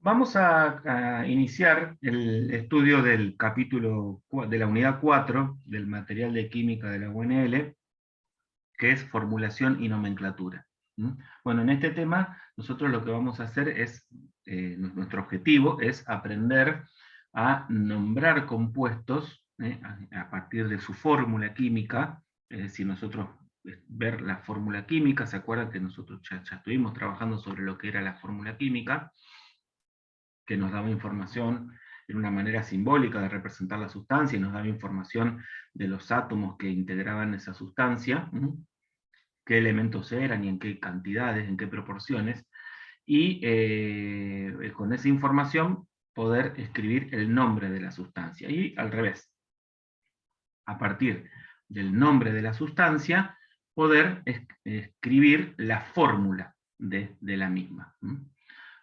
Vamos a iniciar el estudio del capítulo de la unidad 4 del material de química de la UNL, que es formulación y nomenclatura. Bueno, en este tema nosotros lo que vamos a hacer es, nuestro objetivo es aprender a nombrar compuestos a partir de su fórmula química. Es decir, nosotros ver la fórmula química, ¿se acuerdan que nosotros ya estuvimos trabajando sobre lo que era la fórmula química? Que nos daba información en una manera simbólica de representar la sustancia, y nos daba información de los átomos que integraban esa sustancia, qué elementos eran y en qué cantidades, en qué proporciones, y con esa información poder escribir el nombre de la sustancia. Y al revés, a partir del nombre de la sustancia, poder escribir la fórmula de la misma.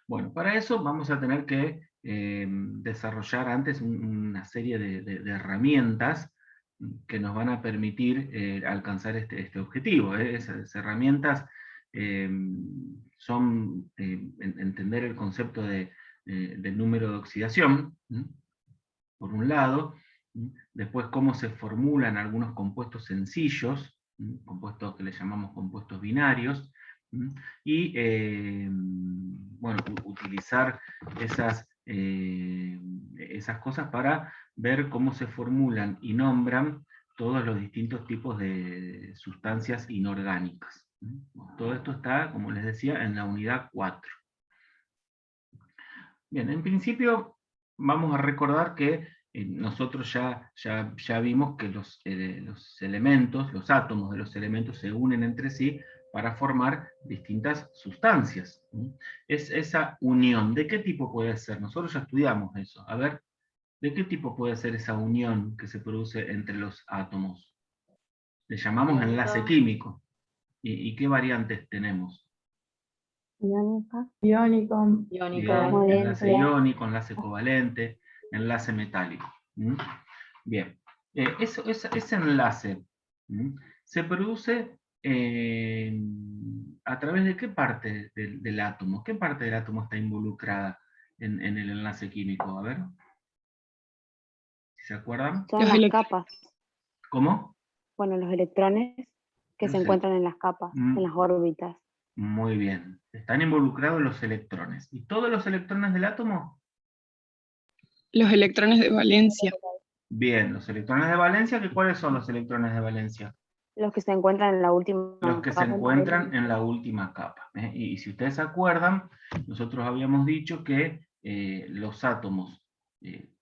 Bueno, para eso vamos a tener que desarrollar antes una serie de herramientas que nos van a permitir alcanzar este objetivo. Esas herramientas son entender el concepto del número de oxidación, por un lado, después cómo se formulan algunos compuestos sencillos, compuestos que le llamamos compuestos binarios, y bueno, utilizar esas cosas para ver cómo se formulan y nombran todos los distintos tipos de sustancias inorgánicas. Todo esto está, como les decía, en la unidad 4. Bien, en principio vamos a recordar que nosotros ya vimos que los elementos, los átomos de los elementos se unen entre sí para formar distintas sustancias. Es esa unión, ¿de qué tipo puede ser? Nosotros ya estudiamos eso. A ver, ¿de qué tipo puede ser esa unión que se produce entre los átomos? Le llamamos enlace químico. ¿Y qué variantes tenemos? Iónica. Iónico. Bien, enlace iónico, enlace covalente, enlace metálico. Bien, ese enlace se produce a través de qué parte del átomo. ¿Qué parte del átomo está involucrada en el enlace químico? A ver, si se acuerdan. Son las capas. ¿Cómo? Bueno, los electrones que se encuentran en las capas, en las órbitas. Muy bien. Están involucrados los electrones. ¿Y todos los electrones del átomo? Los electrones de valencia. Bien, los electrones de valencia, ¿cuáles son los electrones de valencia? Los que se encuentran en la última capa. Los que se encuentran en la última capa. Y si ustedes se acuerdan, nosotros habíamos dicho que los átomos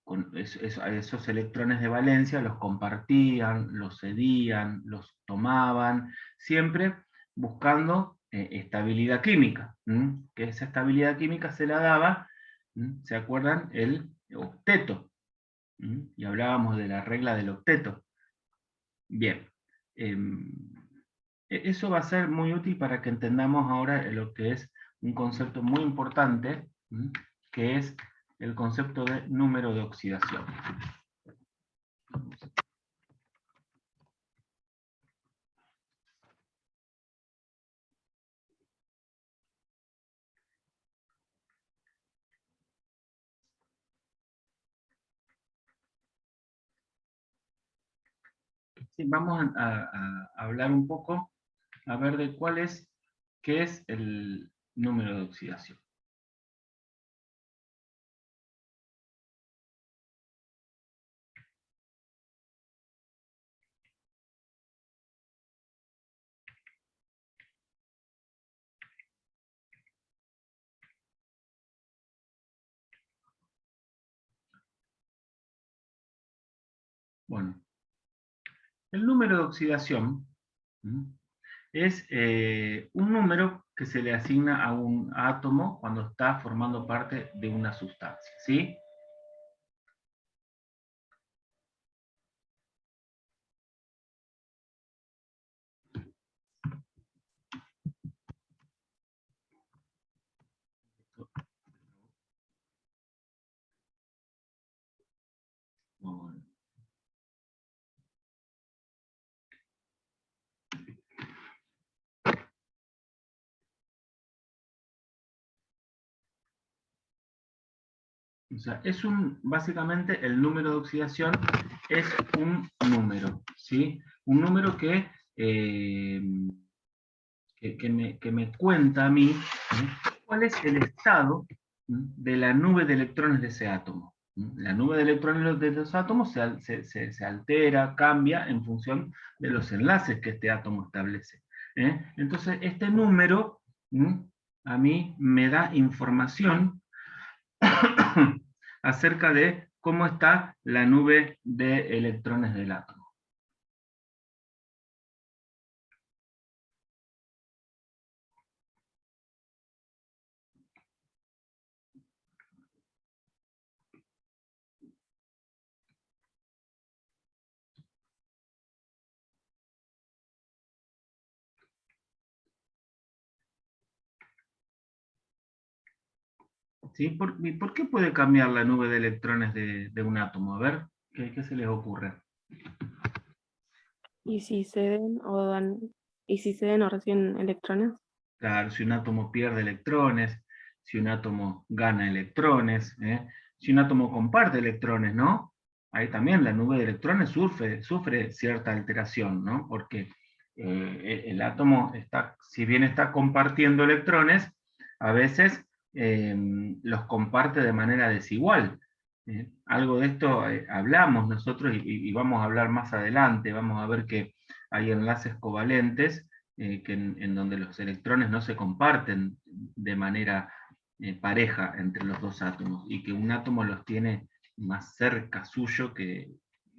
con esos electrones de valencia los compartían, los cedían, los tomaban, siempre buscando estabilidad química, que esa estabilidad química se la daba, ¿se acuerdan? El octeto. Y hablábamos de la regla del octeto. Bien. Eso va a ser muy útil para que entendamos ahora lo que es un concepto muy importante, que es el concepto de número de oxidación. Sí, vamos a hablar un poco, a ver de qué es el número de oxidación. Bueno, el número de oxidación es un número que se le asigna a un átomo cuando está formando parte de una sustancia, ¿sí? Bueno. sea, básicamente el número de oxidación es un número, ¿sí? Un número que me cuenta a mí cuál es el estado de la nube de electrones de ese átomo. La nube de electrones de los átomos se altera, cambia en función de los enlaces que este átomo establece. Entonces, este número a mí me da información acerca de cómo está la nube de electrones del átomo. ¿Sí? ¿Por qué puede cambiar la nube de electrones de un átomo? A ver, ¿qué se les ocurre? ¿Y si ceden o reciben electrones? Claro, si un átomo pierde electrones, si un átomo gana electrones, si un átomo comparte electrones, ¿no? Ahí también la nube de electrones sufre cierta alteración, ¿no? Porque el átomo, si bien está compartiendo electrones, a veces los comparte de manera desigual. Algo de esto hablamos nosotros y vamos a hablar más adelante, vamos a ver que hay enlaces covalentes en donde los electrones no se comparten de manera pareja entre los dos átomos, y que un átomo los tiene más cerca suyo que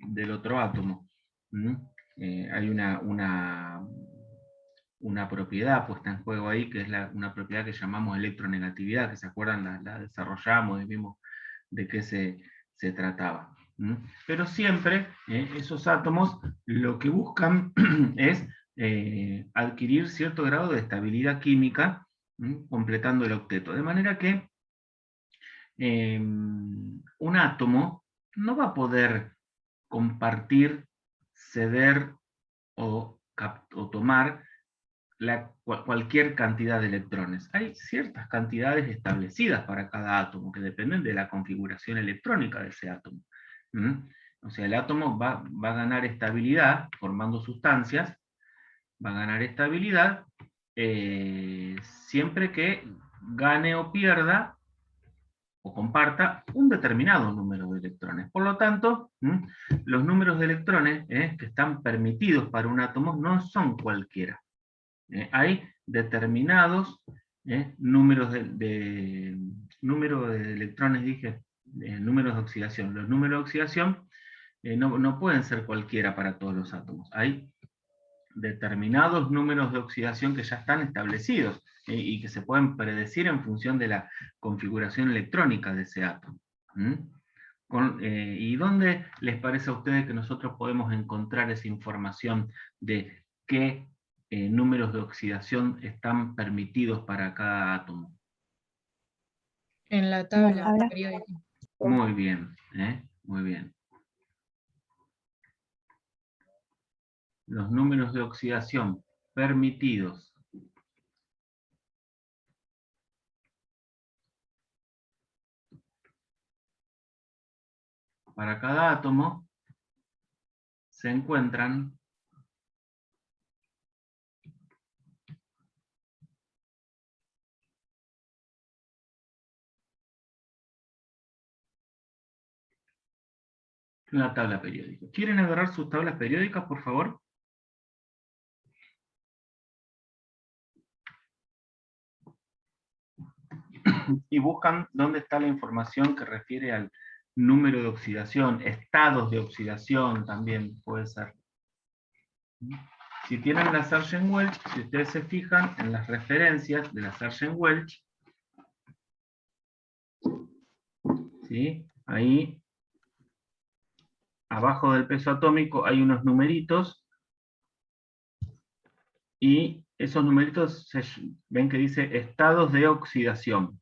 del otro átomo. Hay una propiedad puesta en juego ahí, que es una propiedad que llamamos electronegatividad, que se acuerdan, la desarrollamos y vimos de qué se trataba. Pero siempre esos átomos lo que buscan es adquirir cierto grado de estabilidad química, completando el octeto. De manera que un átomo no va a poder compartir, ceder o tomar cualquier cantidad de electrones. Hay ciertas cantidades establecidas para cada átomo que dependen de la configuración electrónica de ese átomo. O sea, el átomo va a ganar estabilidad formando sustancias, va a ganar estabilidad siempre que gane o pierda o comparta un determinado número de electrones. Por lo tanto, los números de electrones que están permitidos para un átomo no son cualquiera. Hay determinados números número de electrones, dije, números de oxidación. Los números de oxidación no pueden ser cualquiera para todos los átomos. Hay determinados números de oxidación que ya están establecidos y que se pueden predecir en función de la configuración electrónica de ese átomo. ¿Y dónde les parece a ustedes que nosotros podemos encontrar esa información de qué números de oxidación están permitidos para cada átomo? En la tabla periódica. Muy bien, muy bien. Los números de oxidación permitidos para cada átomo se encuentran en la tabla periódica. ¿Quieren agarrar sus tablas periódicas, por favor? Y buscan dónde está la información que refiere al número de oxidación, estados de oxidación también puede ser. Si tienen la Sargent-Welch, si ustedes se fijan en las referencias de la Sargent-Welch, ¿sí? Ahí, abajo del peso atómico, hay unos numeritos, y esos numeritos ven que dice estados de oxidación.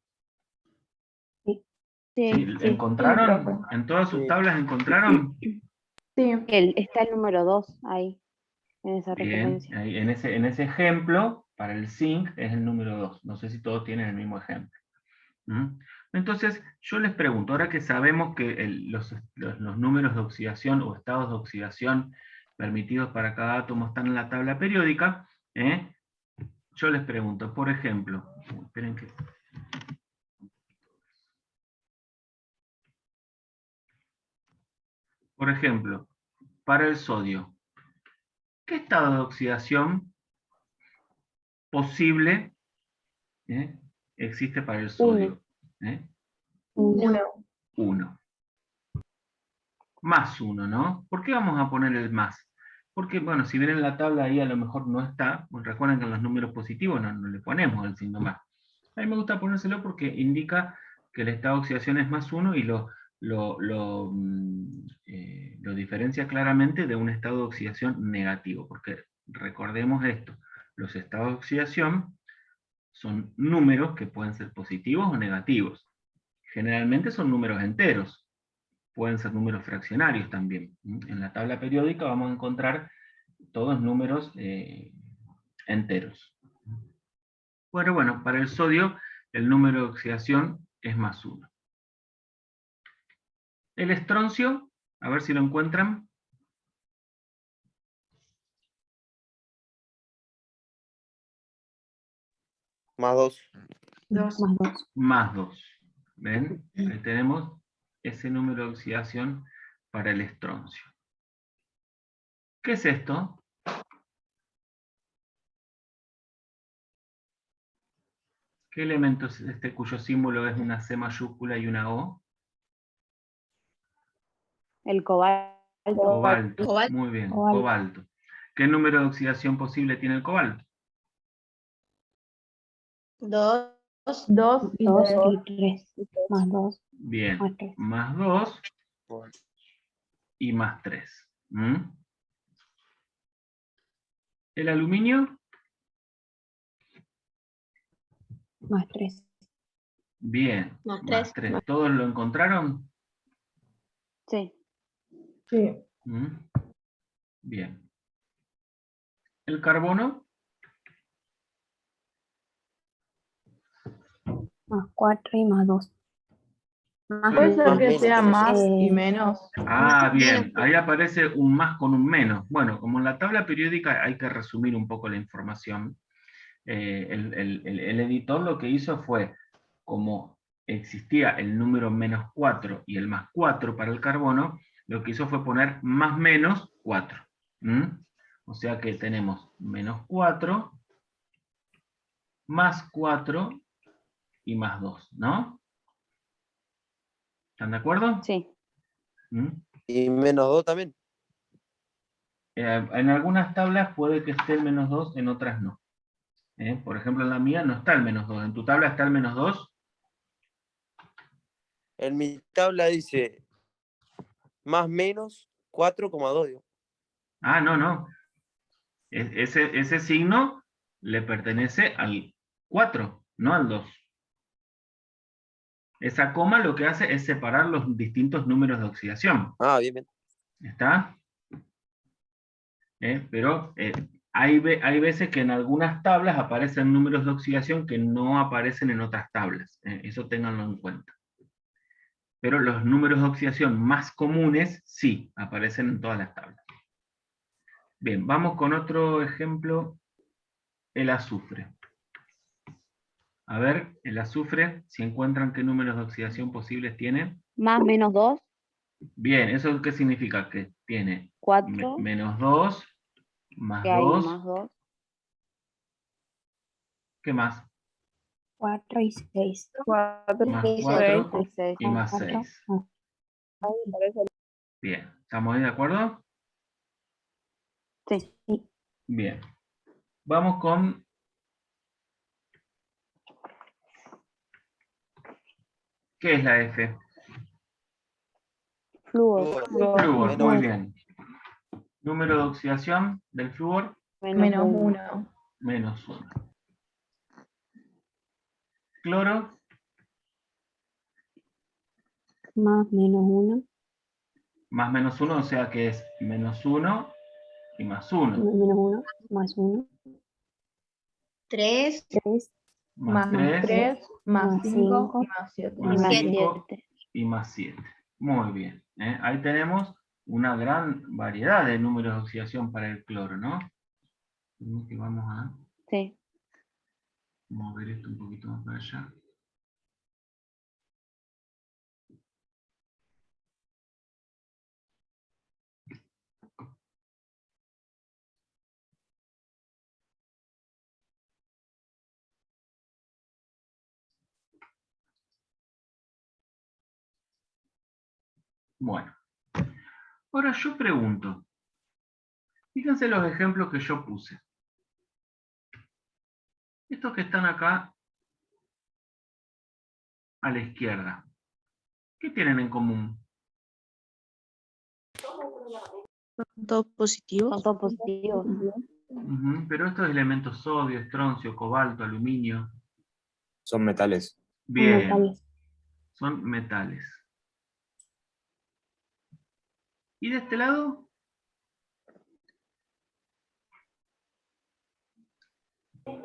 ¿Sí? ¿Encontraron? Sí, ¿En todas sus tablas encontraron? Sí. está el número 2 ahí, en esa Bien, referencia. ahí, en ese ejemplo, para el zinc es el número 2. No sé si todos tienen el mismo ejemplo. Entonces, yo les pregunto, ahora que sabemos que los números de oxidación o estados de oxidación permitidos para cada átomo están en la tabla periódica, yo les pregunto, por ejemplo, esperen que... Por ejemplo, para el sodio, ¿qué estado de oxidación posible existe para el sodio? 1. Más 1, ¿no? ¿Por qué vamos a poner el más? Porque, bueno, si ven en la tabla ahí a lo mejor no está, pues recuerden que en los números positivos no le ponemos el signo más. A mí me gusta ponérselo porque indica que el estado de oxidación es más 1 y lo diferencia claramente de un estado de oxidación negativo, porque recordemos esto, los estados de oxidación son números que pueden ser positivos o negativos. Generalmente son números enteros, pueden ser números fraccionarios también. En la tabla periódica vamos a encontrar todos números enteros. Bueno, para el sodio el número de oxidación es más 1. El estroncio, a ver si lo encuentran. Más 2. Más 2. ¿Ven? Ahí tenemos ese número de oxidación para el estroncio. ¿Qué es esto? ¿Qué elemento es este cuyo símbolo es una C mayúscula y una O? El cobalto. Cobalto. Cobalto. Muy bien, cobalto. ¿Qué número de oxidación posible tiene el cobalto? 2. 2 y 3. Más 2. Bien, Más 3. más 2 y más 3. ¿El aluminio? Más 3. Bien, Más más 3. 3. ¿Todos lo encontraron? Sí. Bien. ¿El carbono? Más 4 y más 2. Puede ser que menos. sea más y menos. Ah, bien, ahí aparece un más con un menos. Bueno, como en la tabla periódica hay que resumir un poco la información, el editor lo que hizo fue, como existía el número menos 4 y el más 4 para el carbono, lo que hizo fue poner más menos 4. O sea que tenemos menos 4, más 4 y más 2, ¿no? ¿Están de acuerdo? Sí. Y menos 2 también. En algunas tablas puede que esté el menos 2, en otras no. Por ejemplo, en la mía no está el menos 2. ¿En tu tabla está el menos 2? En mi tabla dice más menos 4,2. Ah, no. Ese signo le pertenece al 4, no al 2. Esa coma lo que hace es separar los distintos números de oxidación. Ah, bien. ¿Está? Pero hay veces que en algunas tablas aparecen números de oxidación que no aparecen en otras tablas. Eso ténganlo en cuenta. Pero los números de oxidación más comunes sí aparecen en todas las tablas. Bien, vamos con otro ejemplo, el azufre. A ver, el azufre, si encuentran qué números de oxidación posibles tiene. Más menos 2. Bien, ¿eso qué significa? Que tiene 4. menos 2, más Que hay 2. más 2. ¿Qué más? 4 y 6. 4 Más y 4 y 6. y más 4. 6. Bien, ¿estamos ahí de acuerdo? Sí. Bien. Vamos con... ¿Qué es la F? Flúor. Flúor, Menos muy uno. bien. Número de oxidación del flúor, Menos 1. menos 1. Cloro, Más menos 1. más menos 1, o sea que es menos 1 y más 1. Menos 1. Más 1. 3. 3. más 3, 3, más más 5 5, y más 7. y más siete. 7. y más 7. Muy bien. Ahí tenemos una gran variedad de números de oxidación para el cloro, ¿no? Que vamos a Sí. mover esto un poquito más para allá. Bueno, ahora yo pregunto, fíjense los ejemplos que yo puse. Estos que están acá a la izquierda, ¿qué tienen en común? Todos positivos. Son todos positivos. Pero estos elementos sodio, estroncio, cobalto, aluminio. Son metales. Bien, Metales. son metales. ¿Y de este lado?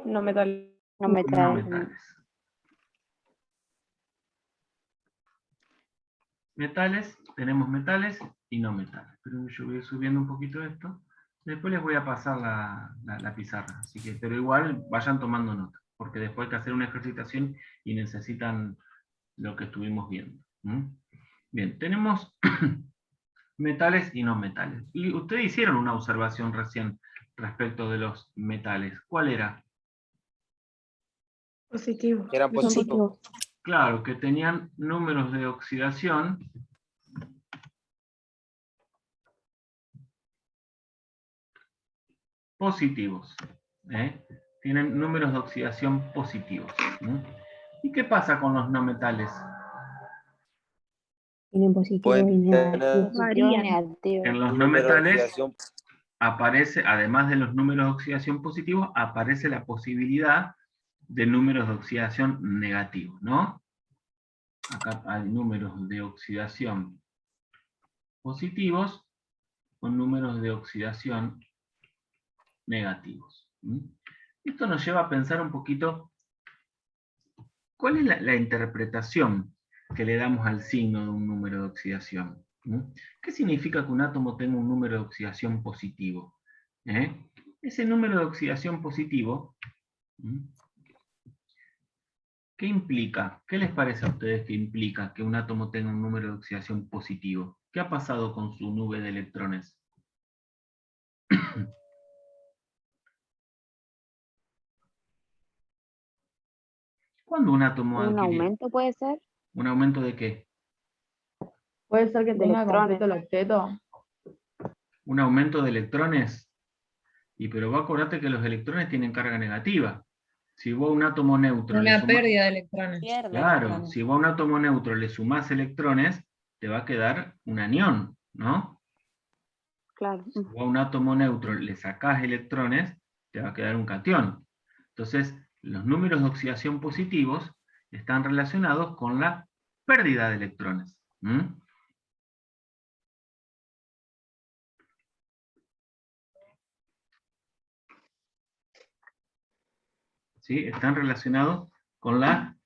No metal. No No metales. metales. Metales, tenemos metales y no metales. Pero yo voy subiendo un poquito esto. Después les voy a pasar la pizarra. Así que, pero igual vayan tomando nota. Porque después hay que hacer una ejercitación y necesitan lo que estuvimos viendo. Bien, tenemos metales y no metales. Y ustedes hicieron una observación recién respecto de los metales. ¿Cuál era? Positivo. Eran Son positivos. positivos. Claro, que tenían números de oxidación positivos. Tienen números de oxidación positivos. ¿Y qué pasa con los no metales? Tienen positivo Pueden y tener negativo. Positivo y negativo. En los un no número de metales oxidación. aparece, además de los números de oxidación positivos, aparece la posibilidad de números de oxidación negativos, ¿no? Acá hay números de oxidación positivos con números de oxidación negativos. Esto nos lleva a pensar un poquito cuál es la interpretación que le damos al signo de un número de oxidación. ¿Qué significa que un átomo tenga un número de oxidación positivo? Ese número de oxidación positivo, ¿qué implica? ¿Qué les parece a ustedes que implica que un átomo tenga un número de oxidación positivo? ¿Qué ha pasado con su nube de electrones? ¿Cuándo un átomo ¿Un adquiere? aumento puede ser? ¿Un aumento de qué? Puede ser que De tenga electrones. completo el octeto. ¿Un aumento de electrones? Y pero vos acordate que los electrones tienen carga negativa. Si vos a un átomo neutro le Una sumás- pérdida de electrones. Claro, si vos a un átomo neutro le sumás electrones, te va a quedar un anión, ¿no? Claro. Si vos a un átomo neutro le sacás electrones, te va a quedar un catión. Entonces, los números de oxidación positivos están relacionados con la pérdida de electrones. ¿Sí? Están relacionados con la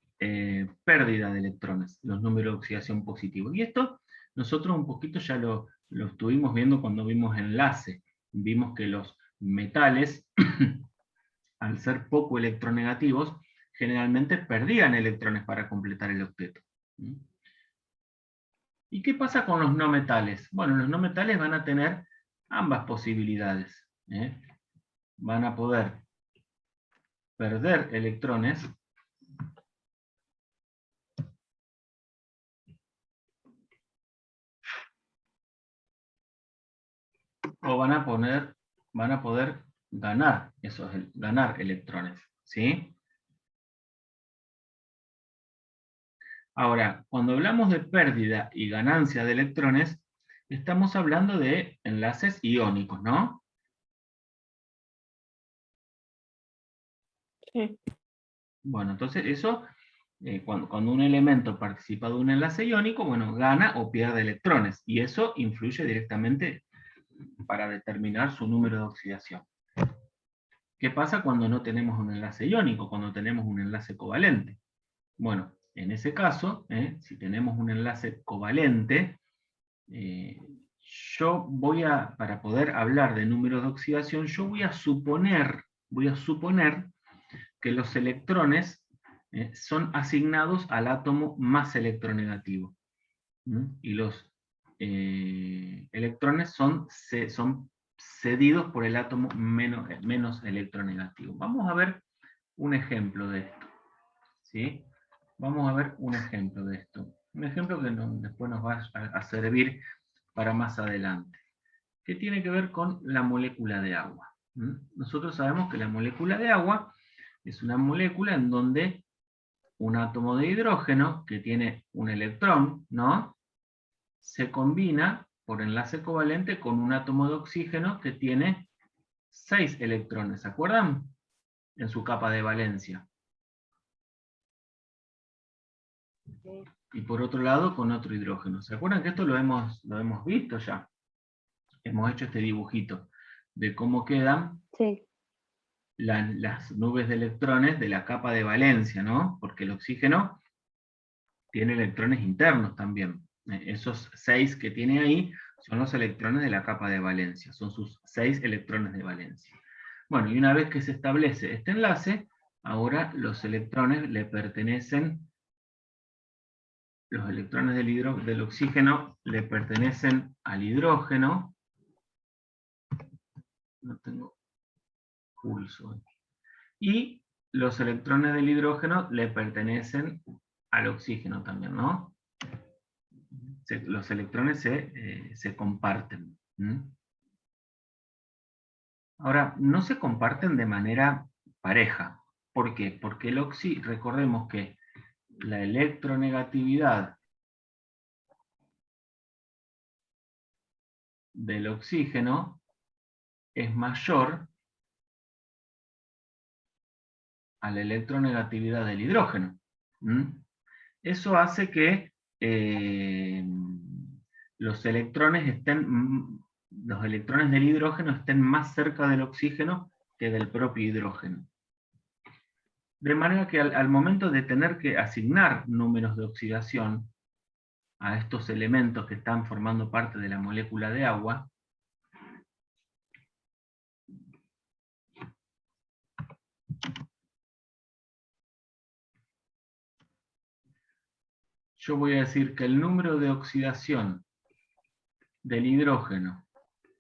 pérdida de electrones, los números de oxidación positivos. Y esto nosotros un poquito ya lo estuvimos viendo cuando vimos enlace. Vimos que los metales, al ser poco electronegativos, generalmente perdían electrones para completar el octeto. ¿Y qué pasa con los no metales? Bueno, los no metales van a tener ambas posibilidades. Van a poder perder electrones o van a poder ganar ganar electrones, ¿sí? Ahora, cuando hablamos de pérdida y ganancia de electrones, estamos hablando de enlaces iónicos, ¿no? Sí. Bueno, entonces eso, cuando un elemento participa de un enlace iónico, bueno, gana o pierde electrones, y eso influye directamente para determinar su número de oxidación. ¿Qué pasa cuando no tenemos un enlace iónico, cuando tenemos un enlace covalente? Bueno, en ese caso, si tenemos un enlace covalente, yo voy a, para poder hablar de números de oxidación, yo voy a suponer que los electrones son asignados al átomo más electronegativo. Y los electrones son cedidos por el átomo menos electronegativo. Vamos a ver un ejemplo de esto. ¿Sí? Vamos a ver un ejemplo de esto. Un ejemplo que después nos va a servir para más adelante. Que tiene que ver con la molécula de agua. Nosotros sabemos que la molécula de agua es una molécula en donde un átomo de hidrógeno que tiene un electrón, ¿no?, se combina por enlace covalente con un átomo de oxígeno que tiene 6 electrones, ¿se acuerdan? En su capa de valencia. Y por otro lado con otro hidrógeno. ¿Se acuerdan que esto lo hemos visto ya? Hemos hecho este dibujito de cómo quedan las nubes de electrones de la capa de valencia, ¿no? Porque el oxígeno tiene electrones internos también. Esos 6 que tiene ahí son los electrones de la capa de valencia, son sus 6 electrones de valencia. Bueno, y una vez que se establece este enlace, ahora los electrones le pertenecen, los electrones del oxígeno le pertenecen al hidrógeno. No tengo pulso. Y los electrones del hidrógeno le pertenecen al oxígeno también, ¿no? Los electrones se comparten. Ahora, no se comparten de manera pareja. ¿Por qué? Porque recordemos que la electronegatividad del oxígeno es mayor a la electronegatividad del hidrógeno. Eso hace que los electrones del hidrógeno estén más cerca del oxígeno que del propio hidrógeno. De manera que al momento de tener que asignar números de oxidación a estos elementos que están formando parte de la molécula de agua, yo voy a decir que el número de oxidación del hidrógeno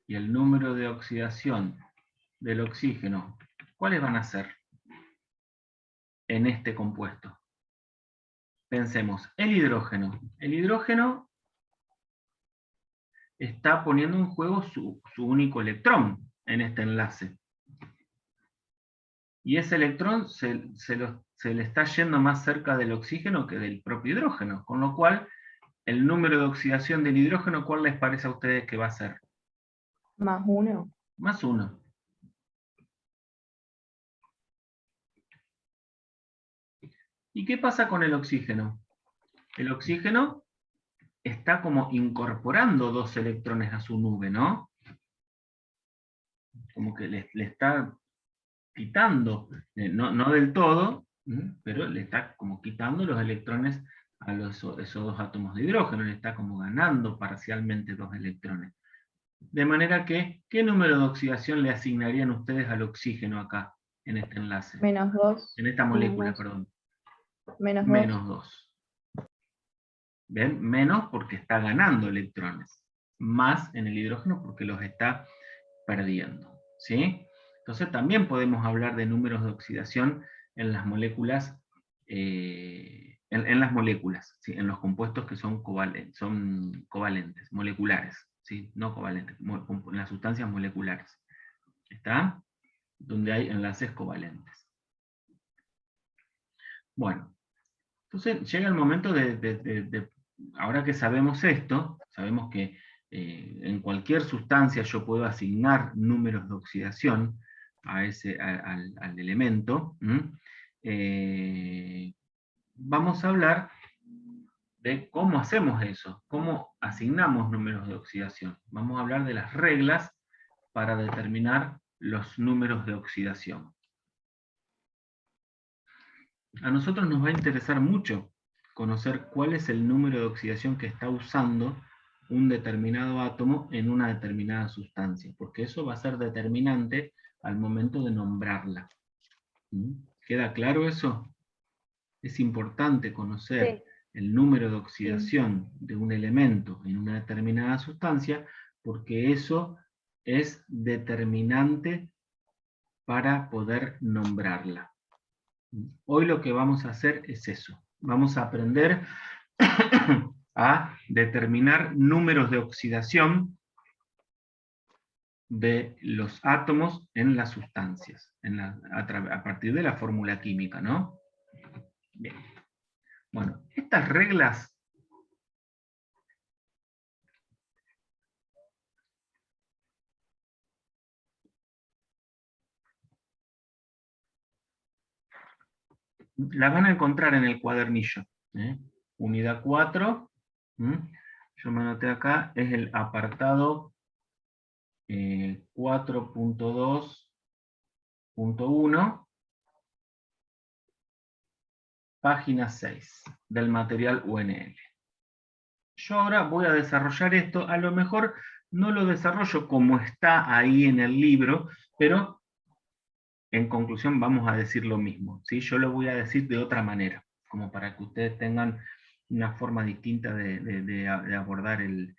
y el número de oxidación del oxígeno, ¿cuáles van a ser en este compuesto? Pensemos, el hidrógeno. El hidrógeno está poniendo en juego su único electrón en este enlace. Y ese electrón se le está yendo más cerca del oxígeno que del propio hidrógeno, con lo cual el número de oxidación del hidrógeno, ¿cuál les parece a ustedes que va a ser? Más 1. Más 1. ¿Y qué pasa con el oxígeno? El oxígeno está como incorporando 2 electrones a su nube, ¿no? Como que le está quitando, no del todo, pero le está como quitando los electrones a esos 2 átomos de hidrógeno, le está como ganando parcialmente 2 electrones. De manera que, ¿qué número de oxidación le asignarían ustedes al oxígeno acá, en este enlace? Menos 2. En esta molécula, perdón. Menos 2. Menos 2. ¿Ven? Menos porque está ganando electrones. Más en el hidrógeno porque los está perdiendo. ¿Sí? Entonces también podemos hablar de números de oxidación en las moléculas, en las moléculas, ¿sí? En los compuestos que son covalentes, moleculares, ¿sí? No covalentes, en las sustancias moleculares. ¿Está? Donde hay enlaces covalentes. Bueno, entonces llega el momento ahora que sabemos esto, sabemos que en cualquier sustancia yo puedo asignar números de oxidación al elemento. Vamos a hablar de cómo hacemos eso, cómo asignamos números de oxidación. Vamos a hablar de las reglas para determinar los números de oxidación. A nosotros nos va a interesar mucho conocer cuál es el número de oxidación que está usando un determinado átomo en una determinada sustancia, porque eso va a ser determinante al momento de nombrarla. ¿Queda claro eso? Es importante conocer el número de oxidación de un elemento en una determinada sustancia, porque eso es determinante para poder nombrarla. Hoy lo que vamos a hacer es eso. Vamos a aprender a determinar números de oxidación de los átomos en las sustancias, a partir de la fórmula química, ¿no? Bien. Bueno, estas reglas las van a encontrar en el cuadernillo. Unidad 4, yo me anoté acá, es el apartado 4.2.1, página 6, del material UNL. Yo ahora voy a desarrollar esto, a lo mejor no lo desarrollo como está ahí en el libro, pero en conclusión vamos a decir lo mismo, ¿sí? Yo lo voy a decir de otra manera, como para que ustedes tengan una forma distinta de abordar el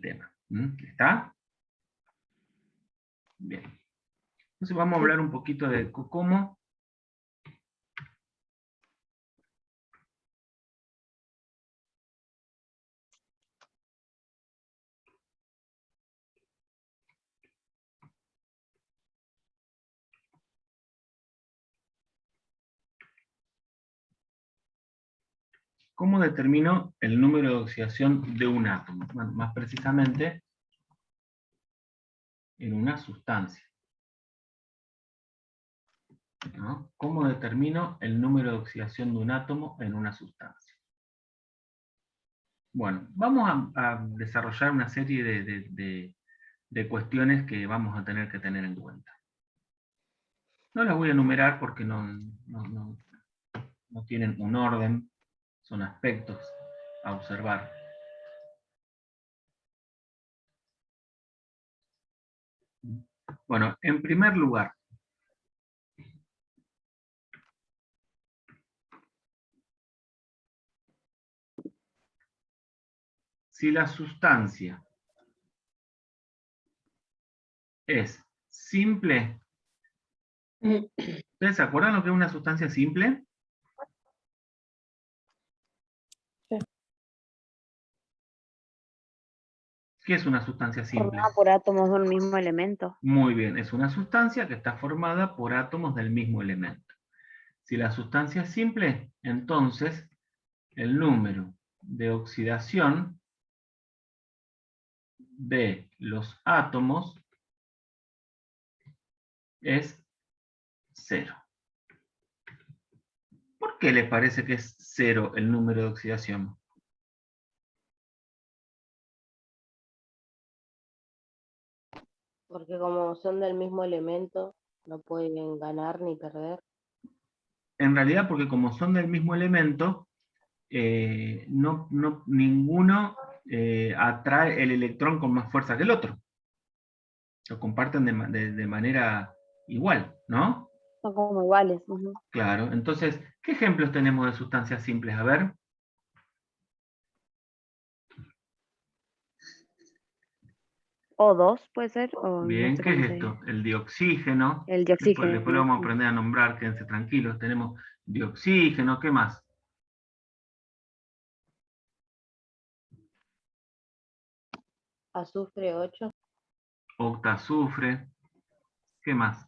tema. ¿Está? Bien. Entonces vamos a hablar un poquito de cómo determino el número de oxidación de un átomo, más precisamente en una sustancia. ¿No? ¿Cómo determino el número de oxidación de un átomo en una sustancia? Bueno, vamos a desarrollar una serie de cuestiones que vamos a tener que tener en cuenta. No las voy a enumerar porque no tienen un orden, son aspectos a observar. Bueno, en primer lugar, si la sustancia es simple, ¿ustedes se acuerdan lo que es una sustancia simple? Sí. ¿Qué es una sustancia simple? Formada por átomos de un mismo elemento. Muy bien, es una sustancia que está formada por átomos del mismo elemento. Si la sustancia es simple, entonces el número de oxidación de los átomos es 0. ¿Por qué les parece que es 0 el número de oxidación? Porque como son del mismo elemento, no pueden ganar ni perder. En realidad, porque como son del mismo elemento, ninguno atrae el electrón con más fuerza que el otro. Lo comparten de manera igual, ¿no? Son como iguales. Claro, entonces, ¿qué ejemplos tenemos de sustancias simples? A ver. O2 puede ser. Bien, no sé ¿qué es cómo se esto? dice. El dioxígeno. El dioxígeno. Después lo vamos a aprender a nombrar, quédense tranquilos. Tenemos dioxígeno, ¿qué más? Azufre 8. Octazufre. ¿Qué más?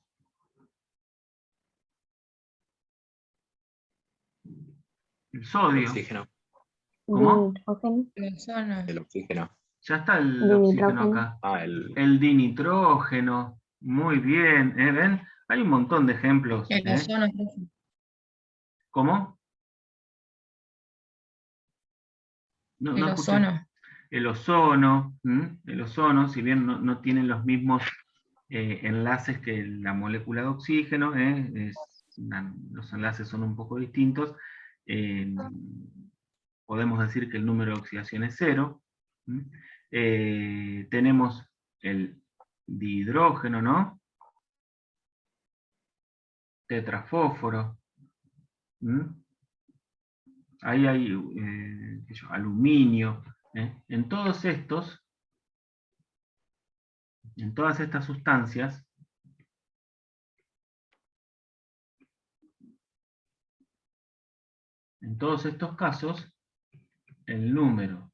El sodio. El oxígeno. ¿Cómo? El ozono. El oxígeno. Ya está el oxígeno acá. El dinitrógeno. Muy bien. ¿Ven? Hay un montón de ejemplos. El ozono. ¿Cómo? No El escuché. ozono. El ozono. El ozono, si bien no tienen los mismos enlaces que la molécula de oxígeno, los enlaces son un poco distintos. Podemos decir que el número de oxidación es 0. Tenemos el dihidrógeno, ¿no? Tetrafósforo. Ahí hay aluminio. En todas estas sustancias, en todos estos casos, el número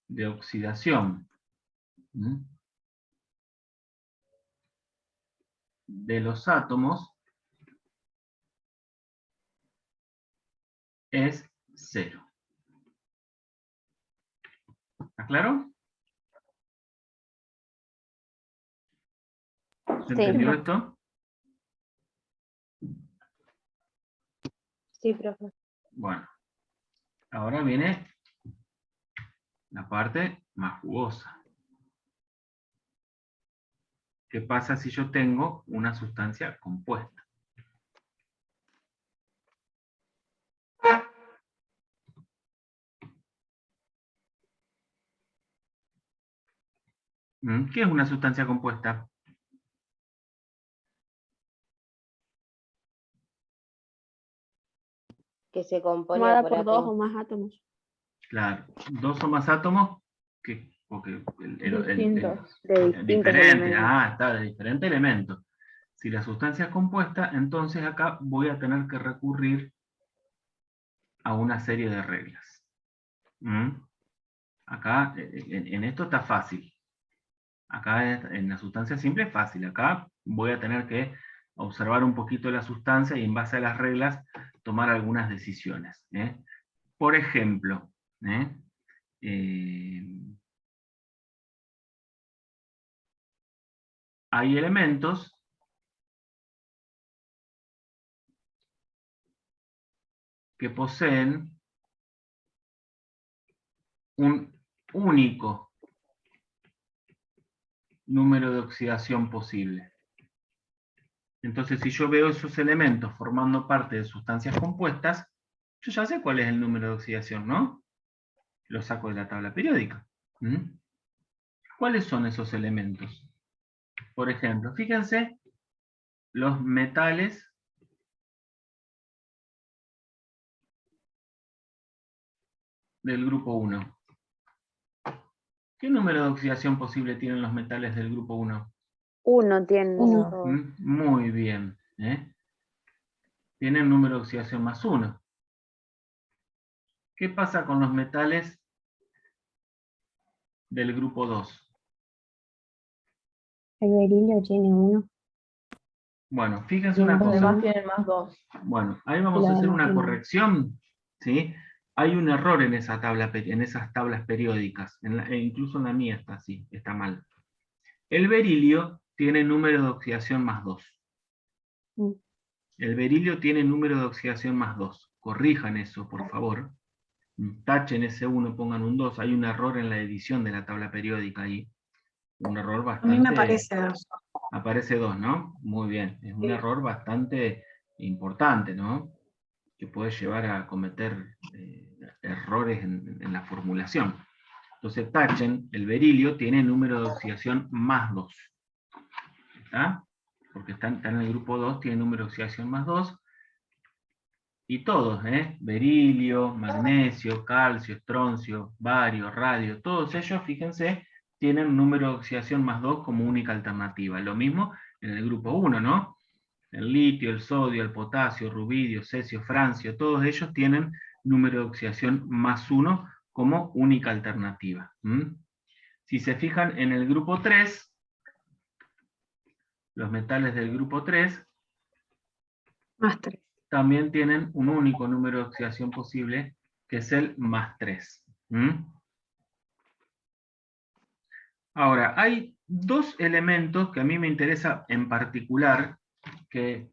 de oxidación de los átomos es 0. ¿Está claro? ¿Se entendió esto? Sí, profe. Bueno, ahora viene la parte más jugosa. ¿Qué pasa si yo tengo una sustancia compuesta? ¿Qué es una sustancia compuesta? Que se compone Formada por por 2 o átomos. más átomos. Claro, 2 o más átomos, porque Distintos. De distintos diferente, elementos. está, de diferente elemento. Si la sustancia es compuesta, entonces acá voy a tener que recurrir a una serie de reglas. Acá, en esto está fácil. Acá en la sustancia simple es fácil. Acá voy a tener que observar un poquito la sustancia y en base a las reglas tomar algunas decisiones. Por ejemplo, hay elementos que poseen un único número de oxidación posible. Entonces, si yo veo esos elementos formando parte de sustancias compuestas, yo ya sé cuál es el número de oxidación, ¿no? Lo saco de la tabla periódica. ¿Cuáles son esos elementos? Por ejemplo, fíjense los metales del grupo 1. ¿Qué número de oxidación posible tienen los metales del grupo 1? 1 tiene. Uno. Muy bien. Tienen número de oxidación más 1. ¿Qué pasa con los metales del grupo 2? El berilio tiene 1. Bueno, fíjense una Los cosa. demás tienen más 2. Bueno, ahí vamos a hacer una corrección. ¿Sí? Hay un error en esas tablas periódicas. Incluso en la mía está así, está mal. El berilio tiene número de oxidación más 2. El berilio tiene número de oxidación más 2. Corrijan eso, por favor. Tachen ese 1, pongan un 2. Hay un error en la edición de la tabla periódica ahí. Un error bastante... A mí me aparece 2. Aparece 2, ¿no? Muy bien. Es un error bastante importante, ¿no? Que puede llevar a cometer errores en la formulación. Entonces tachen, el berilio tiene número de oxidación más 2. ¿Está? Porque está en el grupo 2, tiene número de oxidación más 2. Y todos, berilio, magnesio, calcio, estroncio, bario, radio, todos ellos, fíjense, tienen número de oxidación más 2 como única alternativa. Lo mismo en el grupo 1, ¿no? El litio, el sodio, el potasio, rubidio, cesio, francio, todos ellos tienen número de oxidación más 1 como única alternativa. Si se fijan en el grupo 3, los metales del grupo 3, Más 3. también tienen un único número de oxidación posible, que es el más 3. Ahora, hay dos elementos que a mí me interesa en particular que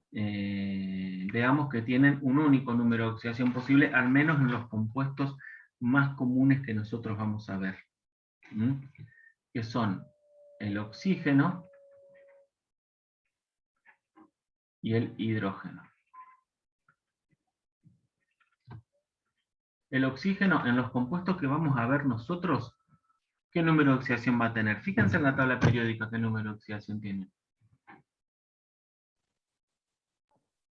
veamos que tienen un único número de oxidación posible, al menos en los compuestos más comunes que nosotros vamos a ver. Que son el oxígeno y el hidrógeno. El oxígeno, en los compuestos que vamos a ver nosotros, ¿qué número de oxidación va a tener? Fíjense en la tabla periódica qué número de oxidación tiene.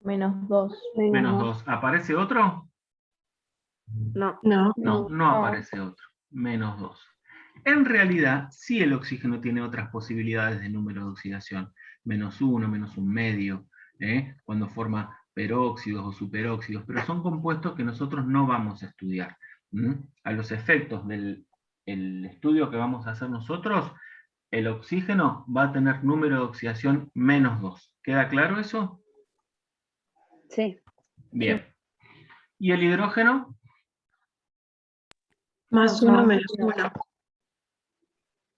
-2. Menos 2. ¿Aparece otro? No. No. No aparece otro. Menos 2. En realidad, sí el oxígeno tiene otras posibilidades de número de oxidación. -1, -1,5, cuando forma peróxidos o superóxidos, pero son compuestos que nosotros no vamos a estudiar. A los efectos del estudio que vamos a hacer nosotros, el oxígeno va a tener número de oxidación -2. ¿Queda claro eso? Sí. Bien. ¿Y el hidrógeno? +1 -1.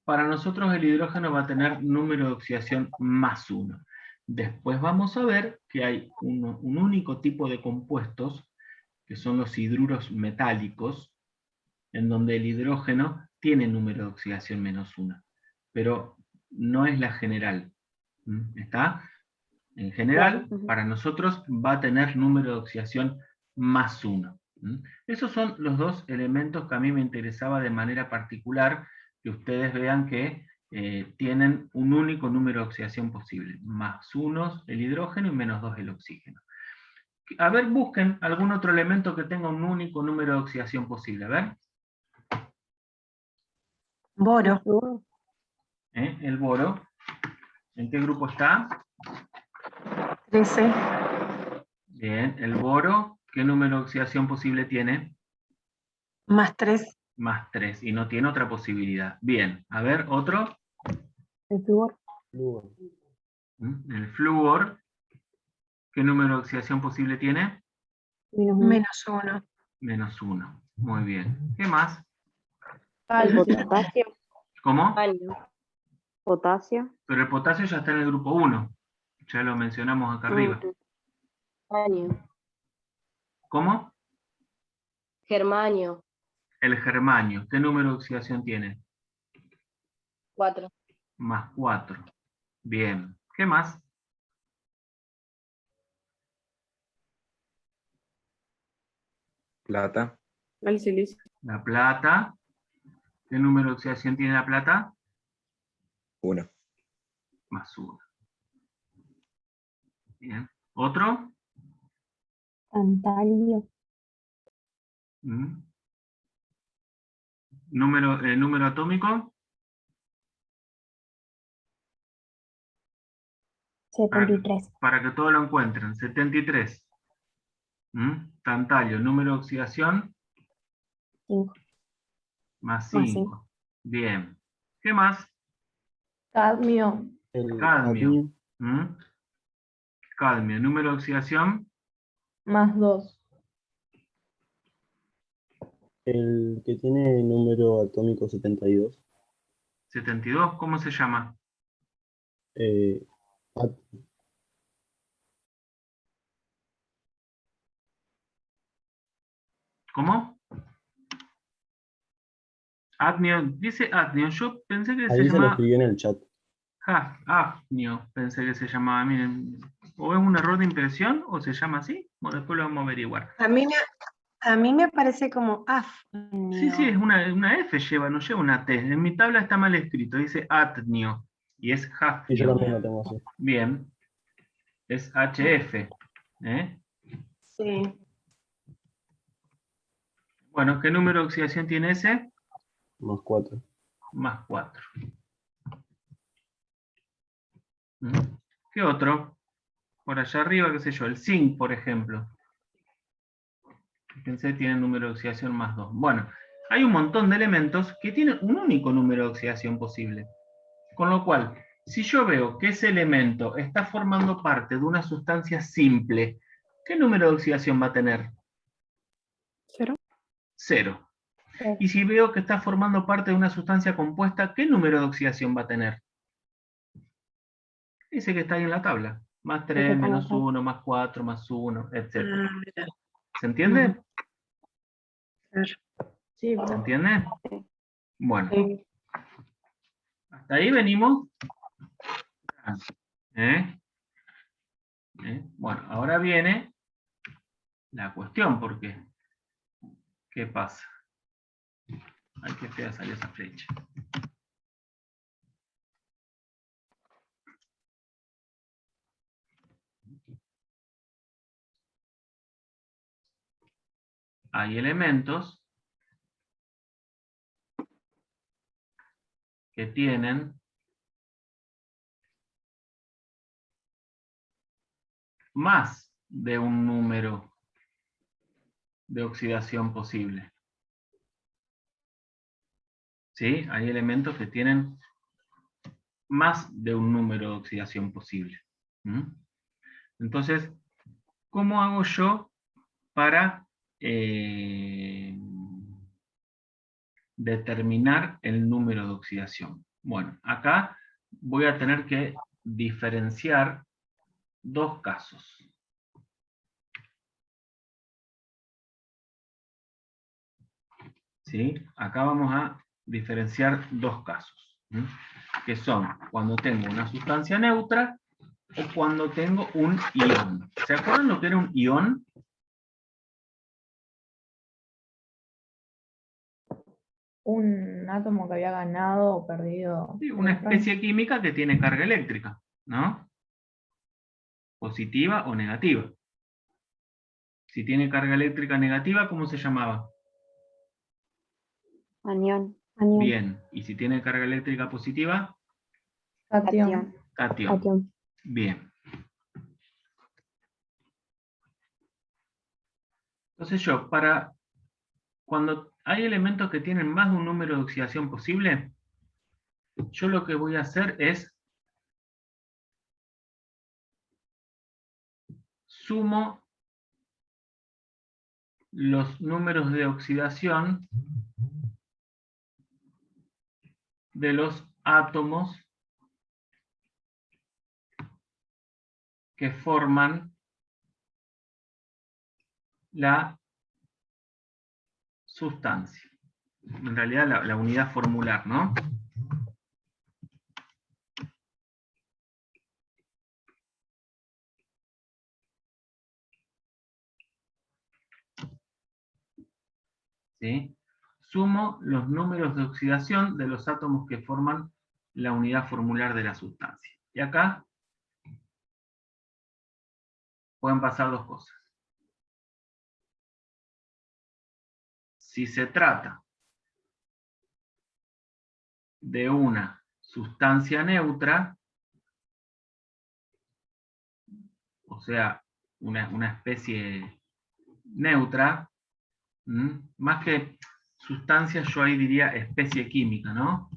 Para nosotros el hidrógeno va a tener número de oxidación +1. Después vamos a ver que hay un único tipo de compuestos, que son los hidruros metálicos, en donde el hidrógeno tiene número de oxidación -1, pero no es la general. ¿Está? En general, para nosotros va a tener número de oxidación +1. Esos son los dos elementos que a mí me interesaba de manera particular, que ustedes vean que tienen un único número de oxidación posible. +1 el hidrógeno y -2 el oxígeno. A ver, busquen algún otro elemento que tenga un único número de oxidación posible. A ver. Boro. El boro. ¿En qué grupo está? 13. Bien, el boro, ¿qué número de oxidación posible tiene? +3. +3, y no tiene otra posibilidad. Bien, a ver, otro. El flúor. El flúor, ¿qué número de oxidación posible tiene? -1. -1. Muy bien. ¿Qué más? El potasio. ¿Cómo? Potasio. Pero el potasio ya está en el grupo 1. Ya lo mencionamos acá arriba. Germanio. ¿Cómo? Germanio. El germanio, ¿qué número de oxidación tiene? 4. +4. Bien. ¿Qué más? Plata. El silicio. La plata. ¿Qué número de oxidación tiene la plata? 1. +1. Bien. ¿Otro? Tantalio. ¿Número atómico? 73. Para que todos lo encuentren. 73. Tantalio, número de oxidación. 5. +5. Bien. ¿Qué más? Cadmio. Cadmio. Cadmio, número de oxidación. +2. El que tiene número atómico 72. 72, ¿cómo se llama? ¿Cómo? Adnio, dice Adnio, yo pensé que se Ahí se lo llamaba... escribió en el chat. Afnio, pensé que se llamaba, miren. O es un error de impresión, o se llama así, o después lo vamos a averiguar. A mí me parece como afnio. Sí, es una F lleva, no lleva una T. En mi tabla está mal escrito, dice Adnio, y es Y yo Hafnio. también lo tengo así. Bien, es HF. Sí. Bueno, ¿qué número de oxidación tiene ese? +4. +4. ¿Qué otro? Por allá arriba, qué sé yo, el zinc, por ejemplo. Fíjense, tiene número de oxidación +2. Bueno, hay un montón de elementos que tienen un único número de oxidación posible. Con lo cual, si yo veo que ese elemento está formando parte de una sustancia simple, ¿qué número de oxidación va a tener? 0. 0. Y si veo que está formando parte de una sustancia compuesta, ¿qué número de oxidación va a tener? Ese que está ahí en la tabla. +3, -1, +4, +1, etc. ¿Se entiende? Sí, ¿Se entiende? Bueno. Sí. Hasta ahí venimos. Bueno, ahora viene la cuestión, porque ¿qué pasa? Ay, qué fea salió esa flecha. Hay elementos que tienen más de un número de oxidación posible. ¿Sí? Hay elementos que tienen más de un número de oxidación posible. Entonces, ¿cómo hago yo para determinar el número de oxidación? Bueno, acá voy a tener que diferenciar dos casos. ¿Sí? Acá vamos a diferenciar dos casos, que son cuando tengo una sustancia neutra o cuando tengo un ion. ¿Se acuerdan lo que era un ion? Un átomo que había ganado o perdido. Sí, una especie química que tiene carga eléctrica, ¿no? Positiva o negativa. Si tiene carga eléctrica negativa, ¿cómo se llamaba? Anión. Bien. ¿Y si tiene carga eléctrica positiva? Catión. Catión. Bien. Entonces yo, cuando hay elementos que tienen más de un número de oxidación posible, yo lo que voy a hacer es sumo los números de oxidación de los átomos que forman la sustancia. En realidad la unidad formular, ¿no? ¿Sí? Sumo los números de oxidación de los átomos que forman la unidad formular de la sustancia. Y acá pueden pasar dos cosas. Si se trata de una sustancia neutra, o sea, una especie neutra, más que sustancia, yo ahí diría especie química, ¿no?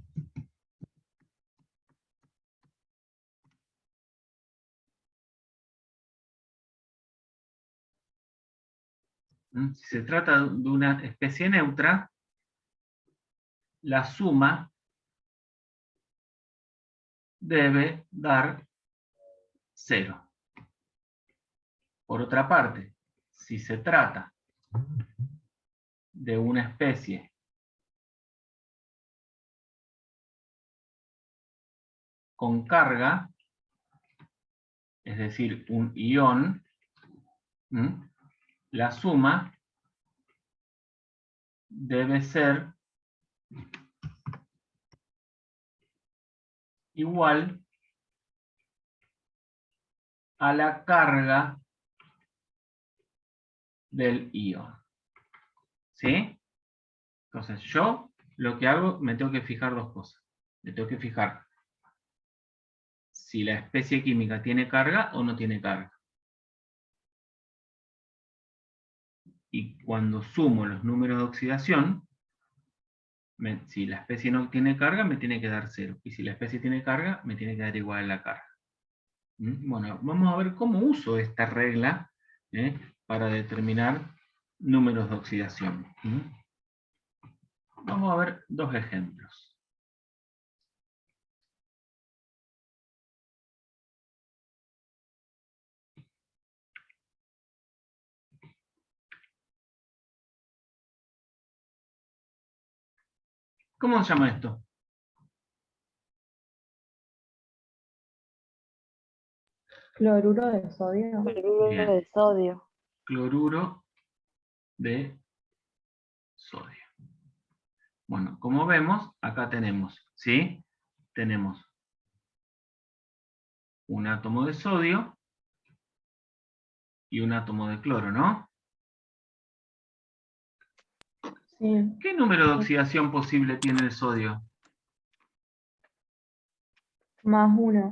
Si se trata de una especie neutra, la suma debe dar 0. Por otra parte, si se trata de una especie con carga, es decir, un ion, la suma debe ser igual a la carga del ion. ¿Sí? Entonces yo lo que hago, me tengo que fijar dos cosas. Me tengo que fijar si la especie química tiene carga o no tiene carga. Y cuando sumo los números de oxidación, si la especie no tiene carga, me tiene que dar 0. Y si la especie tiene carga, me tiene que dar igual a la carga. Bueno, vamos a ver cómo uso esta regla para determinar números de oxidación. Vamos a ver dos ejemplos. ¿Cómo se llama esto? Cloruro de sodio. Cloruro Bien. de sodio. Cloruro de sodio. Bueno, como vemos, acá tenemos, ¿sí? Tenemos un átomo de sodio y un átomo de cloro, ¿no? Sí. ¿Qué número de oxidación posible tiene el sodio? +1.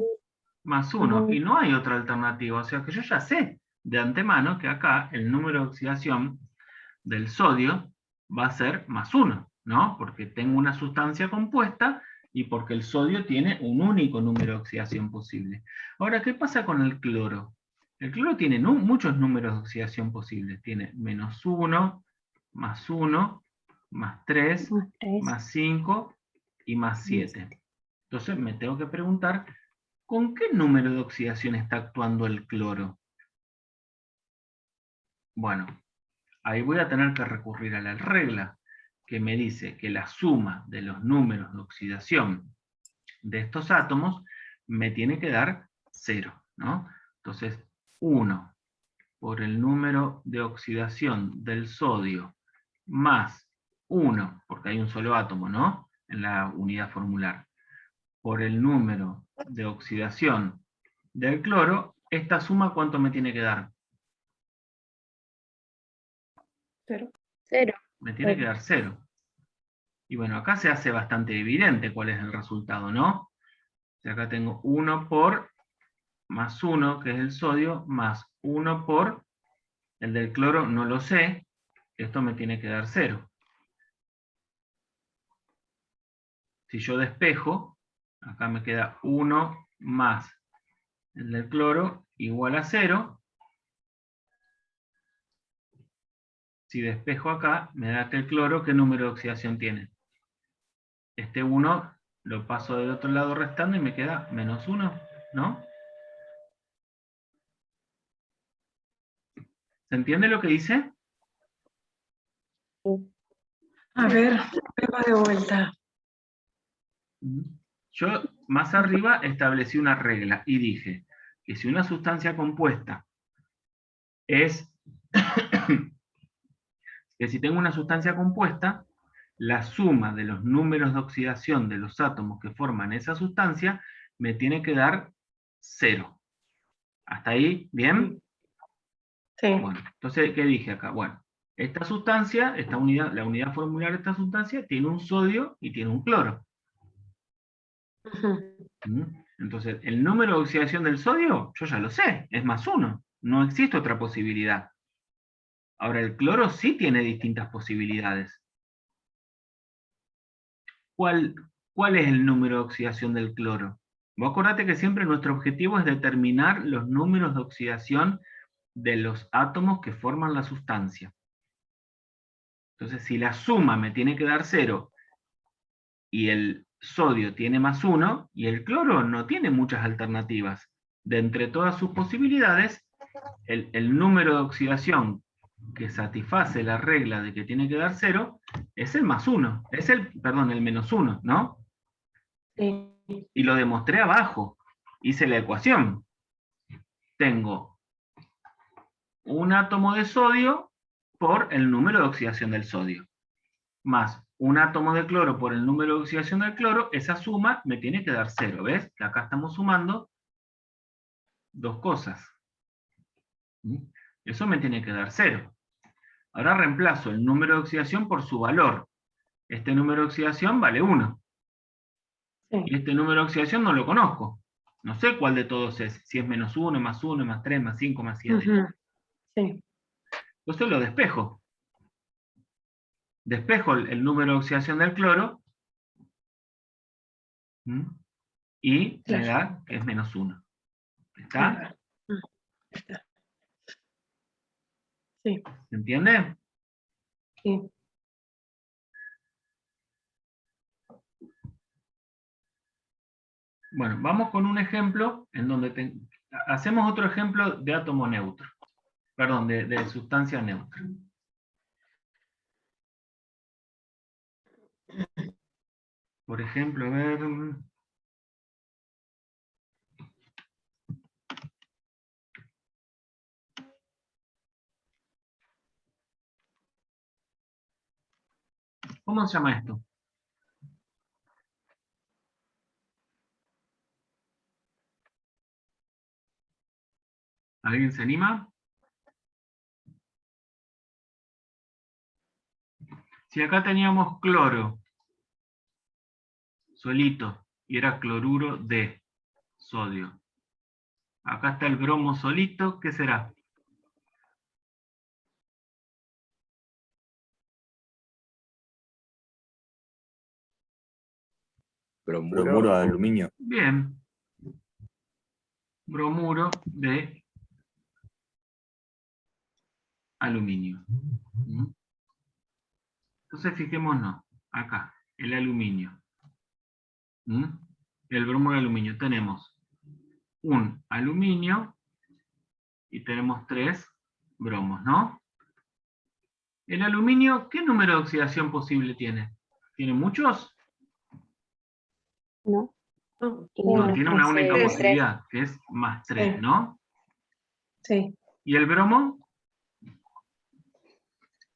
Más 1. Y no hay otra alternativa. O sea que yo ya sé de antemano que acá el número de oxidación del sodio va a ser más 1, ¿no? Porque tengo una sustancia compuesta y porque el sodio tiene un único número de oxidación posible. Ahora, ¿qué pasa con el cloro? El cloro tiene muchos números de oxidación posibles. Tiene -1, +1, +3, Más 3. +5 y +7. Entonces me tengo que preguntar, ¿con qué número de oxidación está actuando el cloro? Bueno, ahí voy a tener que recurrir a la regla que me dice que la suma de los números de oxidación de estos átomos me tiene que dar 0, ¿no? Entonces, 1 por el número de oxidación del sodio más 1, porque hay un solo átomo, ¿no? En la unidad formular, por el número de oxidación del cloro, esta suma, ¿cuánto me tiene que dar? 0. 0. Me tiene que dar 0. Y bueno, acá se hace bastante evidente cuál es el resultado, ¿no? O sea, acá tengo 1 por más 1, que es el sodio, más 1 por el del cloro, no lo sé, esto me tiene que dar 0. Si yo despejo, acá me queda 1 más el del cloro igual a 0. Si despejo acá, me da que el cloro, ¿qué número de oxidación tiene? Este 1 lo paso del otro lado restando y me queda -1, ¿no? ¿Se entiende lo que dice? A ver, prueba de vuelta. Yo más arriba establecí una regla y dije que si una sustancia compuesta es que si tengo una sustancia compuesta, la suma de los números de oxidación de los átomos que forman esa sustancia me tiene que dar 0. ¿Hasta ahí? ¿Bien? Sí. Bueno, entonces, ¿qué dije acá? Bueno, esta sustancia, esta unidad, la unidad formular de esta sustancia tiene un sodio y tiene un cloro. Entonces, el número de oxidación del sodio, yo ya lo sé, es +1. No existe otra posibilidad. Ahora, el cloro sí tiene distintas posibilidades. ¿Cuál es el número de oxidación del cloro? Vos acordate que siempre nuestro objetivo es determinar los números de oxidación de los átomos que forman la sustancia. Entonces, si la suma me tiene que dar 0 y el sodio tiene +1 y el cloro no tiene muchas alternativas, de entre todas sus posibilidades, el número de oxidación que satisface la regla de que tiene que dar 0 es el +1, es el -1, ¿no? Sí. Y lo demostré abajo. Hice la ecuación. Tengo un átomo de sodio por el número de oxidación del sodio, más un átomo de cloro por el número de oxidación del cloro, esa suma me tiene que dar 0. ¿Ves? Que acá estamos sumando dos cosas. Eso me tiene que dar 0. Ahora reemplazo el número de oxidación por su valor. Este número de oxidación vale 1. Sí. Y este número de oxidación no lo conozco. No sé cuál de todos es. Si es -1, +1, +3, +5, +7. Sí. Entonces lo despejo. Despejo el número de oxidación del cloro. Y me da que es -1. ¿Está? Está. Sí. ¿Se entiende? Sí. Bueno, vamos con un ejemplo en donde hacemos otro ejemplo de átomo neutro. Perdón, de sustancia neutra. Por ejemplo, a ver... ¿Cómo se llama esto? ¿Alguien se anima? Si acá teníamos cloro solito y era cloruro de sodio. Acá está el bromo solito, ¿qué será? Bromuro de aluminio. Bien. Bromuro de aluminio. ¿Mm? Entonces fijémonos, acá, el aluminio. ¿Mm? El bromuro de aluminio. Tenemos un aluminio y tenemos 3 bromos, ¿no? El aluminio, ¿qué número de oxidación posible tiene? ¿Tiene muchos? No. No, No, tiene una única Tres. posibilidad, que es más 3, Sí. ¿no? Sí. ¿Y el bromo?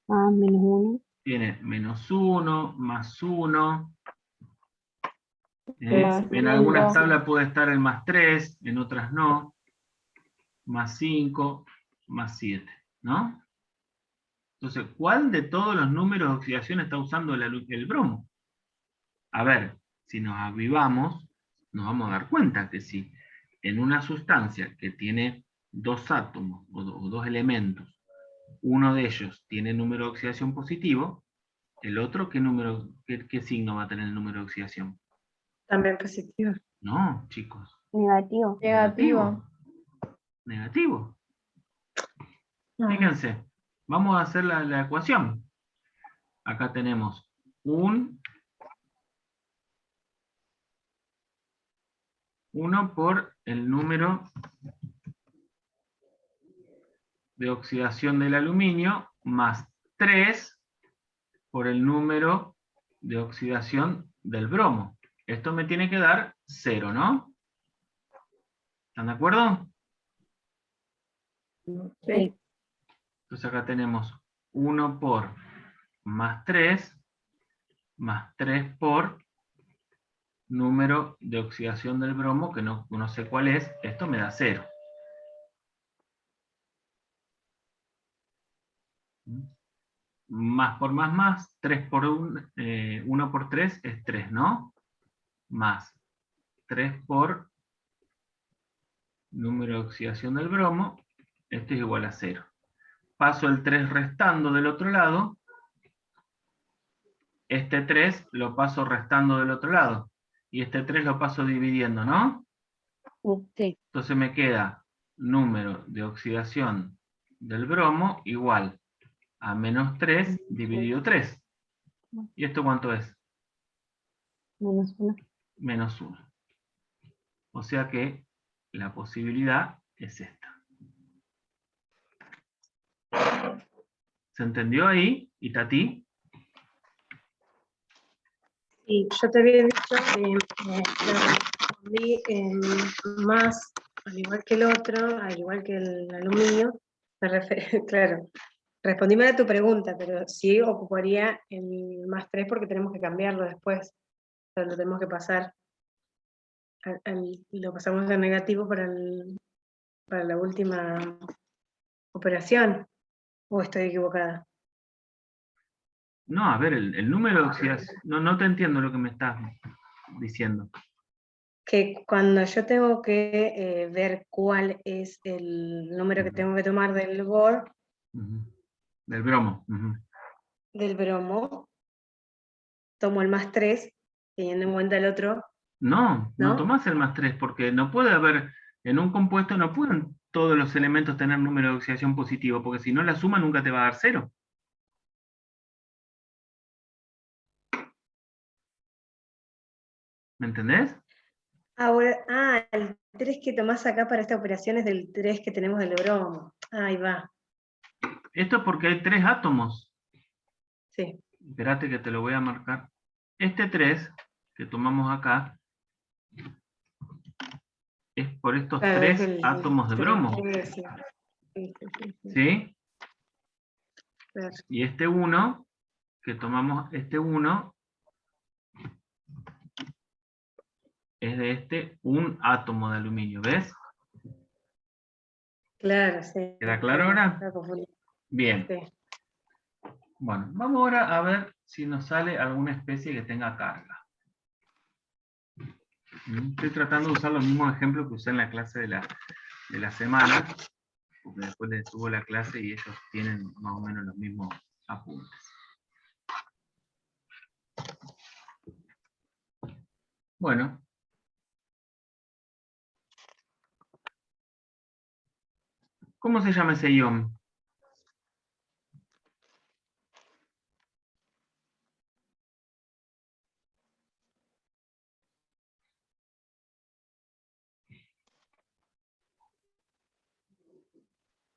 -1. Tiene -1, +1. Más En algunas 5. tablas puede estar el +3, en otras no. +5, +7, ¿no? Entonces, ¿cuál de todos los números de oxidación está usando el bromo? A ver, si nos avivamos, nos vamos a dar cuenta que si en una sustancia que tiene 2 átomos o 2 elementos, uno de ellos tiene número de oxidación positivo, el otro, ¿qué signo va a tener el número de oxidación? También positivo. No, chicos. Negativo. Negativo. Negativo. No. Fíjense, vamos a hacer la ecuación. Acá tenemos un 1 por el número de oxidación del aluminio, más 3 por el número de oxidación del bromo. Esto me tiene que dar 0, ¿no? ¿Están de acuerdo? Sí. Entonces acá tenemos 1 por más 3 por número de oxidación del bromo, que no sé cuál es, esto me da 0. Más por más, 3 por 1, 1 por 3 es 3, ¿no? Más 3 por número de oxidación del bromo, esto es igual a 0. Paso el 3 restando del otro lado, este 3 lo paso restando del otro lado, y este 3 lo paso dividiendo, ¿no? Sí. Entonces me queda número de oxidación del bromo igual a -3 dividido 3. ¿Y esto cuánto es? -1. -1. O sea que la posibilidad es esta. ¿Se entendió ahí, Itatí? Y yo te había dicho que respondí más, al igual que el otro, al igual que el aluminio. Claro, respondí mal a tu pregunta, pero sí ocuparía el +3 porque tenemos que cambiarlo después. O sea, lo tenemos que pasar, lo pasamos a negativo para la última operación. ¿O estoy equivocada? No, a ver, el número de oxidación... No te entiendo lo que me estás diciendo. Que cuando yo tengo que ver cuál es el número que tengo que tomar del BOR, Del bromo. del bromo, tomo el +3, teniendo en cuenta el otro. No ¿No? tomás el +3, porque no puede haber, en un compuesto no pueden todos los elementos tener número de oxidación positivo, porque si no la suma nunca te va a dar 0. ¿Me entendés? Ahora, el 3 que tomás acá para esta operación es del 3 que tenemos del bromo. Ahí va. Esto es porque hay 3 átomos. Sí. Espérate que te lo voy a marcar. Este 3 que tomamos acá es por estos Claro, 3 es el átomos de bromo. Sí. ¿Sí? Claro. Y este 1, que tomamos este 1, es de este un átomo de aluminio, ¿ves? Claro, sí. ¿Queda claro ahora? Bien. Sí. Bueno, vamos ahora a ver si nos sale alguna especie que tenga carga. Estoy tratando de usar los mismos ejemplos que usé en la clase de la semana, porque después les subo la clase y ellos tienen más o menos los mismos apuntes. Bueno. ¿Cómo se llama ese ion?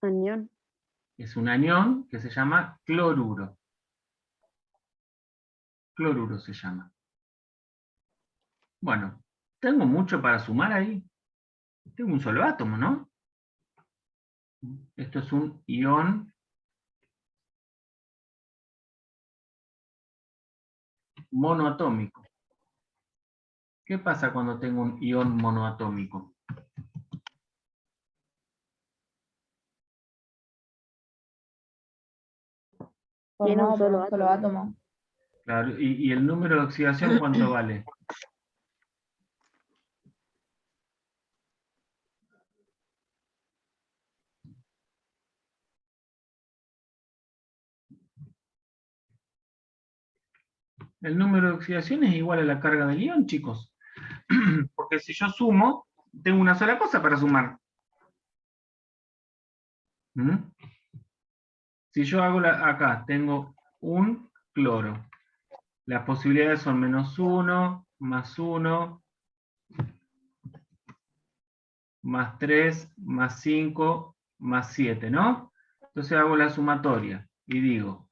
Anión. Es un anión que se llama cloruro. Cloruro se llama. Bueno, tengo mucho para sumar ahí. Tengo un solo átomo, ¿no? Esto es un ion monoatómico. ¿Qué pasa cuando tengo un ion monoatómico? Tiene un Formado por solo un solo átomo. Claro, ¿y el número de oxidación cuánto vale? El número de oxidación es igual a la carga del ion, chicos. Porque si yo sumo, tengo una sola cosa para sumar. Si yo hago acá, tengo un cloro. Las posibilidades son -1, +1, +3, +5, +7, ¿no? Entonces hago la sumatoria y digo,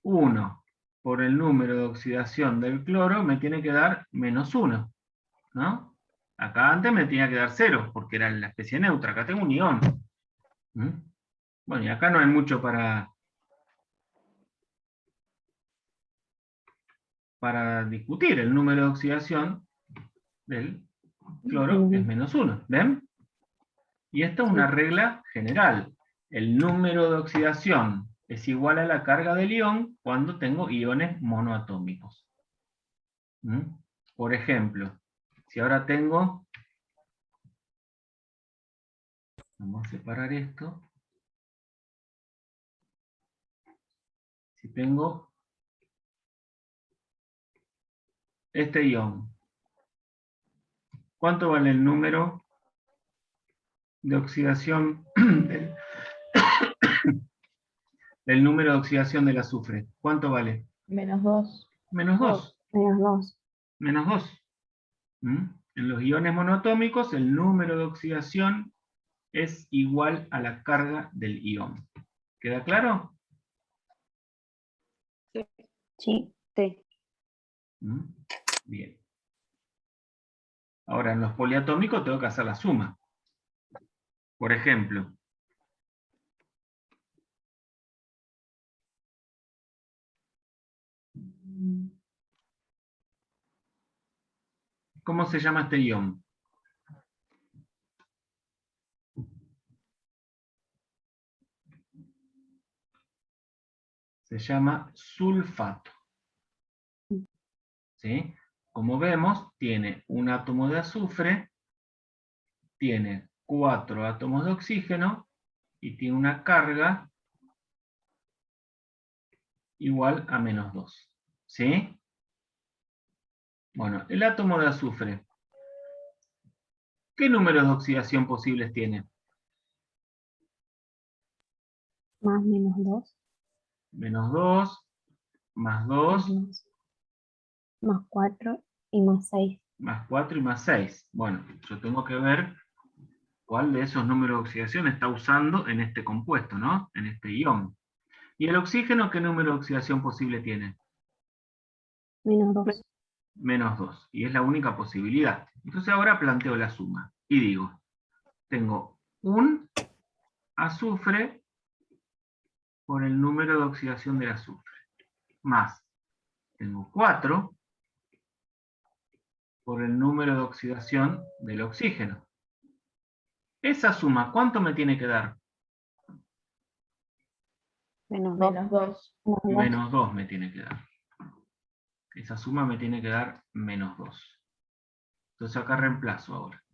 1 por el número de oxidación del cloro me tiene que dar -1, ¿no? Acá antes me tenía que dar 0, porque era la especie neutra. Acá tengo un ion. Bueno, y acá no hay mucho para discutir. El número de oxidación del cloro es -1, ¿ven? Y esta es una regla general. El número de oxidación es igual a la carga del ion cuando tengo iones monoatómicos. Por ejemplo, si ahora tengo... Vamos a separar esto. Si tengo este ion, ¿cuánto vale el número de oxidación del número de oxidación del azufre? ¿Cuánto vale? -2. -2. -2. -2. En los iones monoatómicos el número de oxidación es igual a la carga del ion. ¿Queda claro? Sí. Bien. Ahora en los poliatómicos tengo que hacer la suma. Por ejemplo, ¿cómo se llama este ion? Se llama sulfato. ¿Sí? Como vemos, tiene un átomo de azufre, tiene 4 átomos de oxígeno y tiene una carga igual a -2. ¿Sí? Bueno, el átomo de azufre, ¿qué números de oxidación posibles tiene? Más -2. -2, +2, más 4 y más 6. +4 y +6. Bueno, yo tengo que ver cuál de esos números de oxidación está usando en este compuesto, ¿no? En este ion. ¿Y el oxígeno qué número de oxidación posible tiene? -2. -2. Y es la única posibilidad. Entonces ahora planteo la suma. Y digo, tengo un azufre por el número de oxidación del azufre. Más tengo 4 por el número de oxidación del oxígeno. Esa suma, ¿cuánto me tiene que dar? Menos 2. Menos 2. Menos 2 me tiene que dar. Esa suma me tiene que dar menos 2. Entonces acá reemplazo ahora.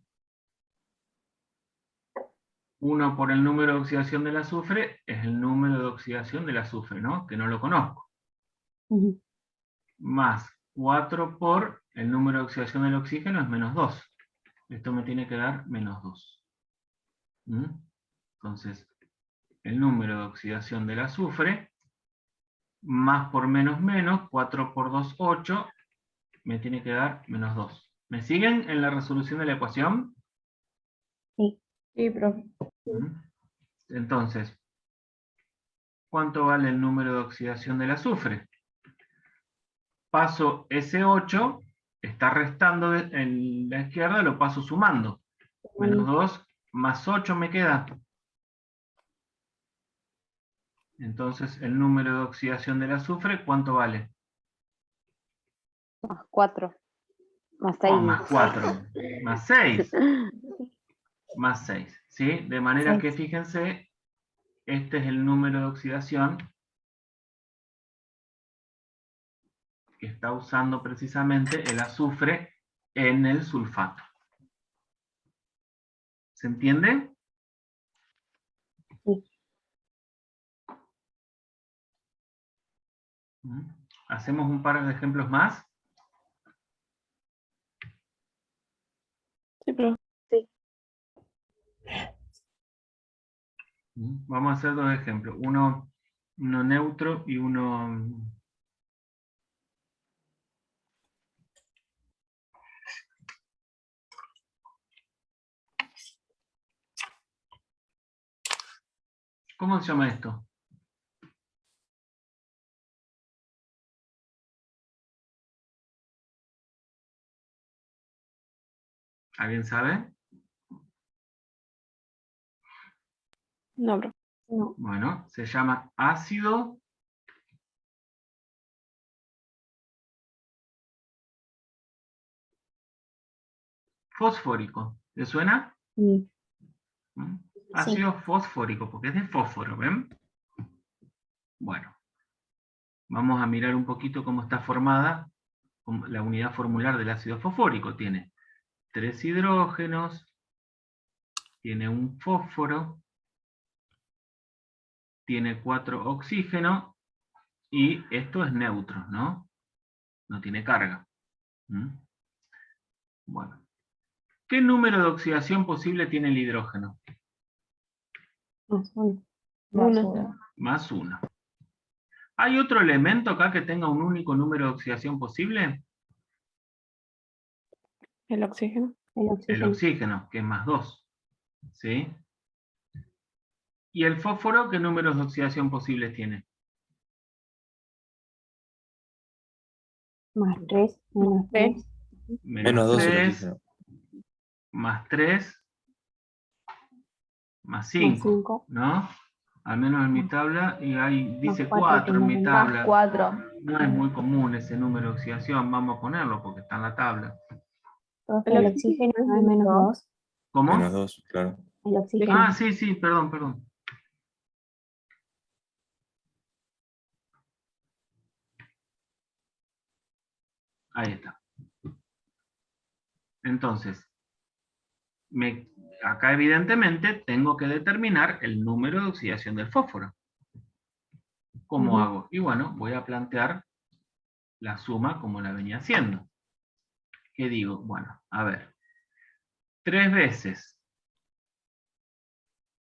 1 por el número de oxidación del azufre es el número de oxidación del azufre, ¿no? Que no lo conozco. Más 4 por el número de oxidación del oxígeno es menos 2. Esto me tiene que dar menos 2. Entonces, el número de oxidación del azufre, más por menos menos, 4 por 2, 8, me tiene que dar menos 2. ¿Me siguen en la resolución de la ecuación? Sí. Sí, profe. Entonces, ¿cuánto vale el número de oxidación del azufre? Paso ese 8, está restando en la izquierda, lo paso sumando. Menos 2 más 8 me queda. Entonces, el número de oxidación del azufre, ¿cuánto vale? Más 4. Más 6. Más 4. Más 6. Más 6. ¿Sí? De manera que, fíjense, este es el número de oxidación que está usando precisamente el azufre en el sulfato. ¿Se entiende? Sí. ¿Hacemos un par de ejemplos más? Sí, profe. Vamos a hacer dos ejemplos. Uno neutro y uno... ¿Cómo se llama esto? ¿Alguien sabe? No, profe. No. Bueno, se llama ácido fosfórico. ¿Le suena? Sí. Ácido fosfórico, porque es de fósforo, ¿ven? Bueno, vamos a mirar un poquito cómo está formada la unidad formular del ácido fosfórico. Tiene 3 hidrógenos, tiene un fósforo, tiene 4 oxígenos, y esto es neutro, ¿no? No tiene carga. Bueno. ¿Qué número de oxidación posible tiene el hidrógeno? Más 1. Más 1. Más 1. ¿Hay otro elemento acá que tenga un único número de oxidación posible? El oxígeno. El oxígeno, que es más 2. ¿Sí? ¿Y el fósforo qué números de oxidación posibles tiene? Más 3. Menos 3. Menos 2 el 3, oxígeno. más 3, más Más 5, 5. ¿no? Al menos en mi tabla, y ahí dice Más 4 4 en mi tabla. Más 4. No es muy común ese número de oxidación, vamos a ponerlo porque está en la tabla. El oxígeno es menos 2. ¿Cómo? Menos 2, claro. El oxígeno. Ah, sí, perdón. Ahí está. Entonces, acá evidentemente tengo que determinar el número de oxidación del fósforo. ¿Cómo hago? Y bueno, voy a plantear la suma como la venía haciendo. ¿Qué digo? Bueno, a ver. 3 veces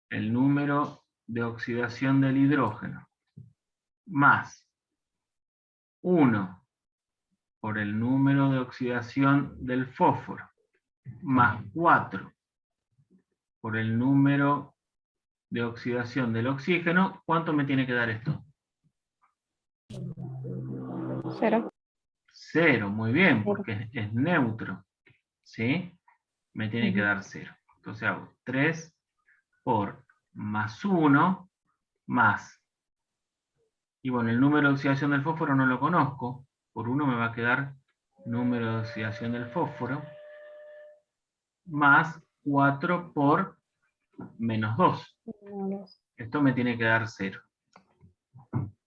el número de oxidación del hidrógeno más 1 por el número de oxidación del fósforo más 4 por el número de oxidación del oxígeno, ¿cuánto me tiene que dar esto? 0. 0, muy bien, porque es neutro. ¿Sí? Me tiene que dar 0. Entonces hago 3 por más 1 más. Y bueno, el número de oxidación del fósforo no lo conozco, por 1 me va a quedar número de oxidación del fósforo, más 4 por menos 2. Esto me tiene que dar 0.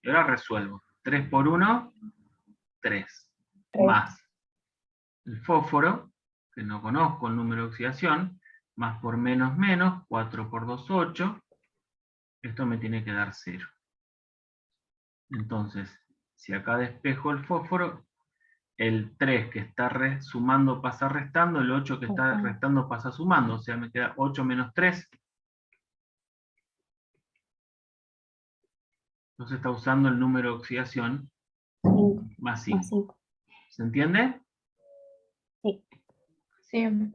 Y ahora resuelvo. 3 por 1, 3. Más el fósforo, que no conozco el número de oxidación, más por menos menos, 4 por 2, 8. Esto me tiene que dar 0. Entonces, si acá despejo el fósforo, el 3 que está sumando pasa restando, el 8 que está restando pasa sumando, o sea, me queda 8 menos 3. Entonces está usando el número de oxidación más 5. ¿Se entiende? Sí. Sí.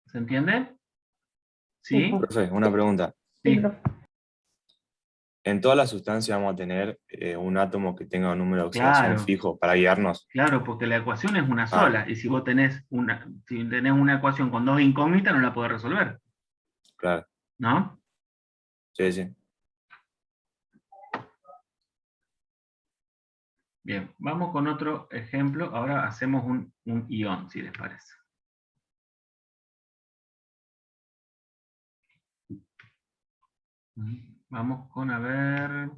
¿Se entiende? ¿Sí? Profe, una pregunta. Sí. En todas las sustancias vamos a tener un átomo que tenga un número de oxidación Claro. fijo para guiarnos. Claro, porque la ecuación es una sola, y si vos tenés una ecuación con 2 incógnitas, no la podés resolver. Claro. ¿No? Sí, sí. Bien, vamos con otro ejemplo. Ahora hacemos un ion, si les parece. Vamos con, a ver...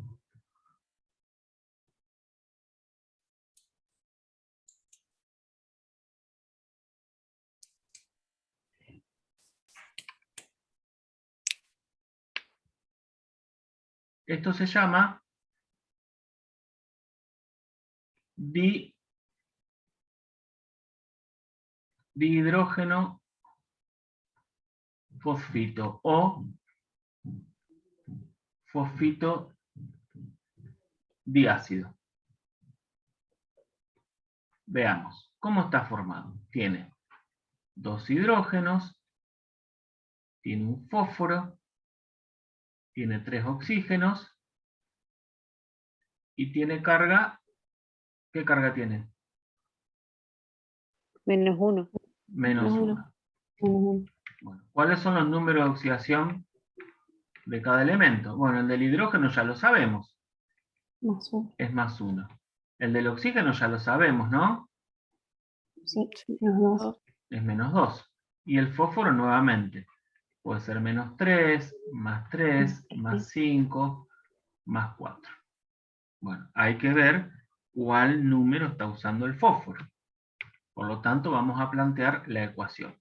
Esto se llama dihidrógeno fosfito o fosfito diácido. Veamos, ¿cómo está formado? Tiene 2 hidrógenos, tiene un fósforo, tiene 3 oxígenos y tiene carga. ¿Qué carga tiene? Menos 1. Menos 1. Bueno, ¿cuáles son los números de oxidación de cada elemento? Bueno, el del hidrógeno ya lo sabemos. Más 1. Es más 1. El del oxígeno ya lo sabemos, ¿no? Sí, menos 2. Es menos 2. Y el fósforo nuevamente. Puede ser menos 3, más 3, más 5, más 4. Bueno, hay que ver cuál número está usando el fósforo. Por lo tanto, vamos a plantear la ecuación.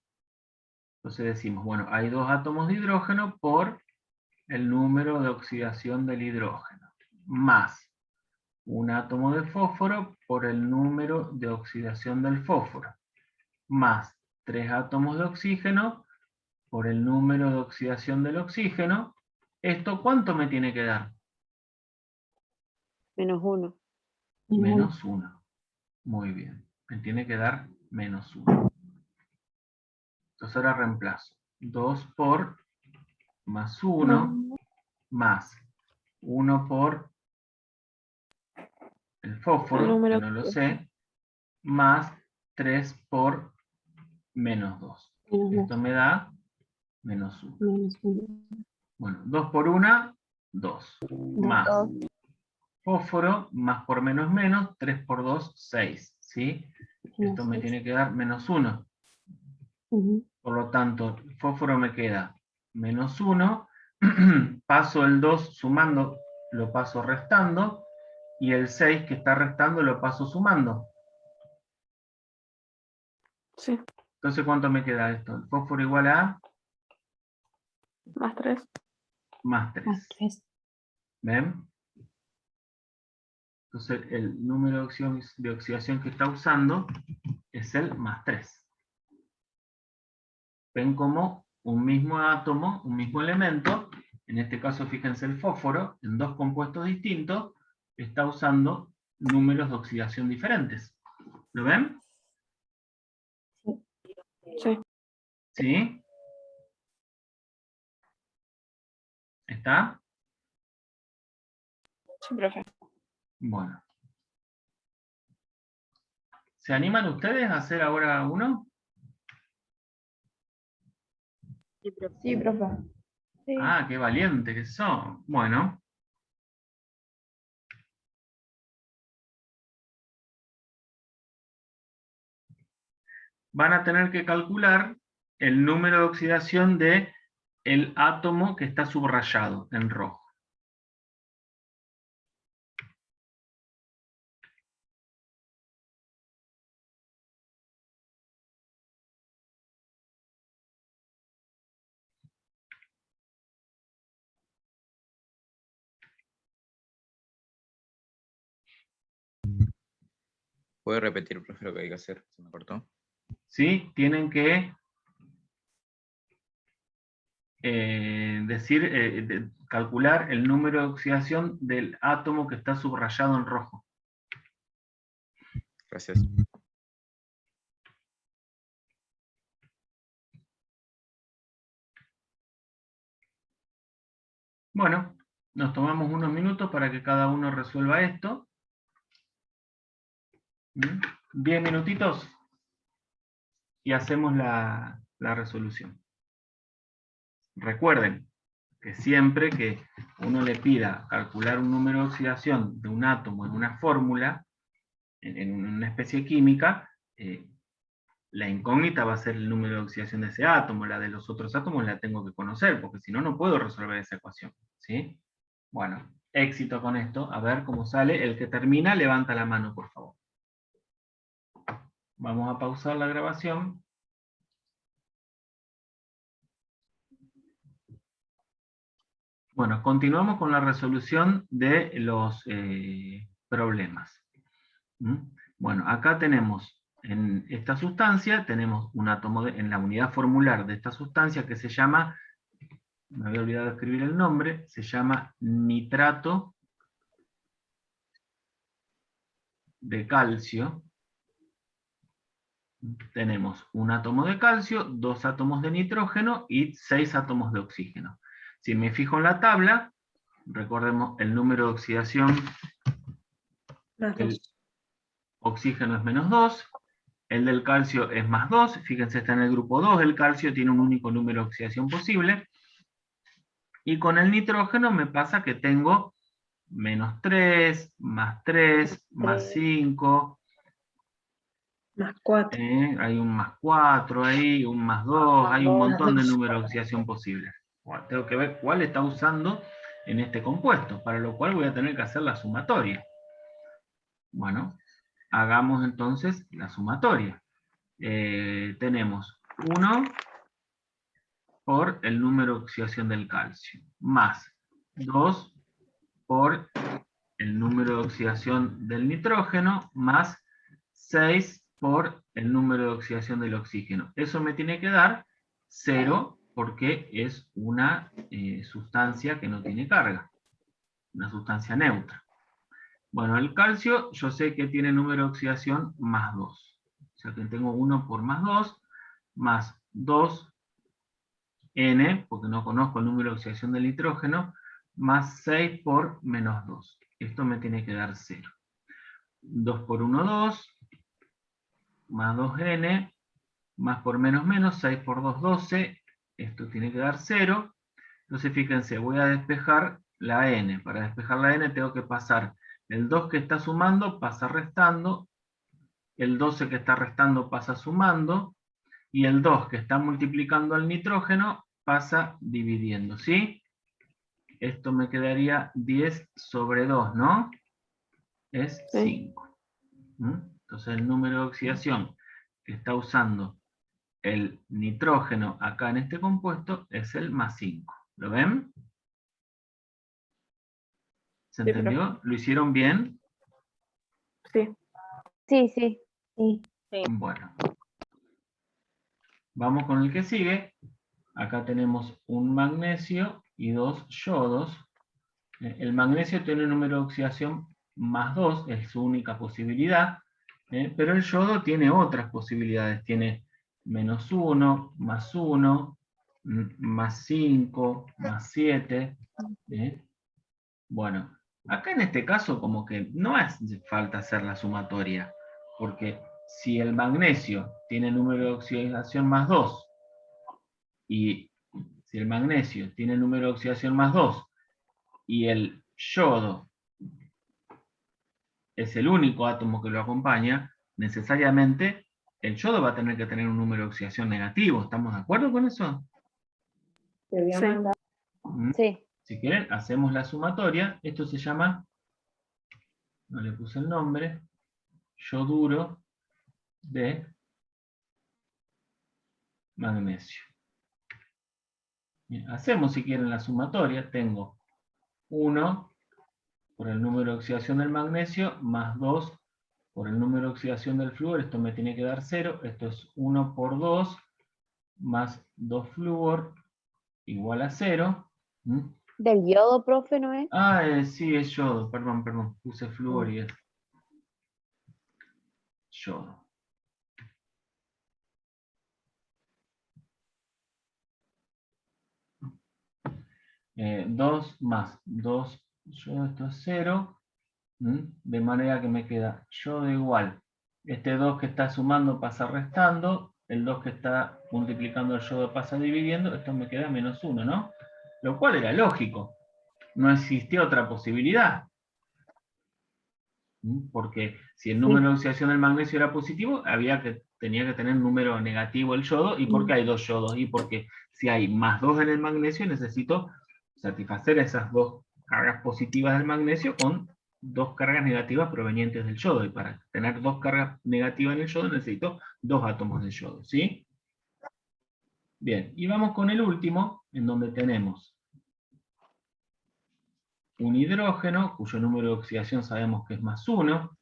Entonces decimos, bueno, hay 2 átomos de hidrógeno por el número de oxidación del hidrógeno, más un átomo de fósforo por el número de oxidación del fósforo, más 3 átomos de oxígeno por el número de oxidación del oxígeno. ¿Esto cuánto me tiene que dar? Menos 1. Menos 1. Muy bien. Me tiene que dar menos 1. Entonces ahora reemplazo. 2 por más 1 más 1 por el fósforo, que no lo sé, más 3 por menos 2. Esto me da menos 1. Bueno, 2 por 1, 2. Más fósforo, más por menos menos, 3 por 2, 6. ¿Sí? Esto me tiene que dar menos 1. Por lo tanto, el fósforo me queda menos 1. Paso el 2 sumando, lo paso restando. Y el 6 que está restando lo paso sumando. Sí. Entonces, ¿cuánto me queda esto? El fósforo igual a... Más 3. Más 3. ¿Ven? Entonces, el número de oxidación que está usando es el más 3. Ven como un mismo átomo, un mismo elemento, en este caso fíjense el fósforo, en 2 compuestos distintos, está usando números de oxidación diferentes. ¿Lo ven? Sí. ¿Sí? ¿Está? Sí, profe. Bueno. ¿Se animan ustedes a hacer ahora uno? Sí, profe. Sí. Ah, qué valiente que son. Bueno. van a tener que calcular el número de oxidación de el átomo que está subrayado en rojo. ¿Puede repetir, profe, lo que hay que hacer? Se me cortó. ¿Sí? Tienen que calcular el número de oxidación del átomo que está subrayado en rojo. Gracias. Bueno, nos tomamos unos minutos para que cada uno resuelva esto. 10 minutitos y hacemos la resolución. Recuerden que siempre que uno le pida calcular un número de oxidación de un átomo en una fórmula, en una especie química, la incógnita va a ser el número de oxidación de ese átomo, la de los otros átomos la tengo que conocer, porque si no, no puedo resolver esa ecuación. ¿Sí? Bueno, éxito con esto, a ver cómo sale. El que termina, levanta la mano, por favor. Vamos a pausar la grabación. Bueno, continuamos con la resolución de los problemas. Bueno, acá tenemos, en esta sustancia, tenemos un átomo en la unidad formular de esta sustancia que se llama, me había olvidado de escribir el nombre, se llama nitrato de calcio. Tenemos un átomo de calcio, 2 átomos de nitrógeno y 6 átomos de oxígeno. Si me fijo en la tabla, recordemos el número de oxidación, el oxígeno es -2, el del calcio es +2, fíjense está en el grupo 2, el calcio tiene un único número de oxidación posible, y con el nitrógeno me pasa que tengo -3, +3, +5, +4. Hay un +4 ahí, un +2, hay un montón de números de oxidación posibles. Bueno, tengo que ver cuál está usando en este compuesto, para lo cual voy a tener que hacer la sumatoria. Bueno, hagamos entonces la sumatoria. Tenemos 1 por el número de oxidación del calcio, más 2 por el número de oxidación del nitrógeno, más 6 por el número de oxidación del oxígeno. Eso me tiene que dar 0 porque es una sustancia que no tiene carga, una sustancia neutra. Bueno, el calcio yo sé que tiene número de oxidación +2. O sea que tengo 1 por +2, más 2n, porque no conozco el número de oxidación del nitrógeno, más 6 por -2. Esto me tiene que dar 0. 2 por 1, 2, más 2n, más por menos, 6 por 2, 12, esto tiene que dar 0. Entonces fíjense, voy a despejar la n. Para despejar la n tengo que pasar el 2 que está sumando, pasa restando, el 12 que está restando pasa sumando, y el 2 que está multiplicando al nitrógeno pasa dividiendo, ¿sí? Esto me quedaría 10 sobre 2, ¿no? Es 5. Entonces el número de oxidación que está usando el nitrógeno acá en este compuesto es el +5. ¿Lo ven? ¿Se entendió? ¿Lo hicieron bien? Sí. Sí, sí, sí. Bueno. Vamos con el que sigue. Acá tenemos un magnesio y 2 yodos. El magnesio tiene un número de oxidación +2, es su única posibilidad, pero el yodo tiene otras posibilidades, tiene -1, +1, +5, +7. Bueno, acá en este caso como que no hace falta hacer la sumatoria, porque si el magnesio tiene número de oxidación +2, y si el magnesio tiene número de oxidación +2, y el yodo es el único átomo que lo acompaña, necesariamente el yodo va a tener que tener un número de oxidación negativo. ¿Estamos de acuerdo con eso? Sí. Si quieren, hacemos la sumatoria. Esto se llama, no le puse el nombre, yoduro de magnesio. Bien, hacemos, si quieren, la sumatoria. Tengo 1 por el número de oxidación del magnesio, más 2 por el número de oxidación del flúor. Esto me tiene que dar 0. Esto es 1 por 2, más 2 flúor, igual a 0. ¿Del yodo, profe, no es? Sí, es yodo. Perdón. Puse flúor y es yodo. Eh, 2 más 2 yodo, esto es 0. De manera que me queda yodo igual. Este 2 que está sumando pasa restando. El 2 que está multiplicando el yodo pasa dividiendo. Esto me queda menos 1, ¿no? Lo cual era lógico. No existía otra posibilidad. Porque si el número de oxidación del magnesio era positivo, tenía que tener un número negativo el yodo. ¿Y por qué hay 2 yodos? Y porque si hay más 2 en el magnesio, necesito satisfacer esas 2 cargas positivas del magnesio con 2 cargas negativas provenientes del yodo. Y para tener 2 cargas negativas en el yodo, necesito 2 átomos de yodo. ¿Sí? Bien, y vamos con el último, en donde tenemos un hidrógeno, cuyo número de oxidación sabemos que es más 1,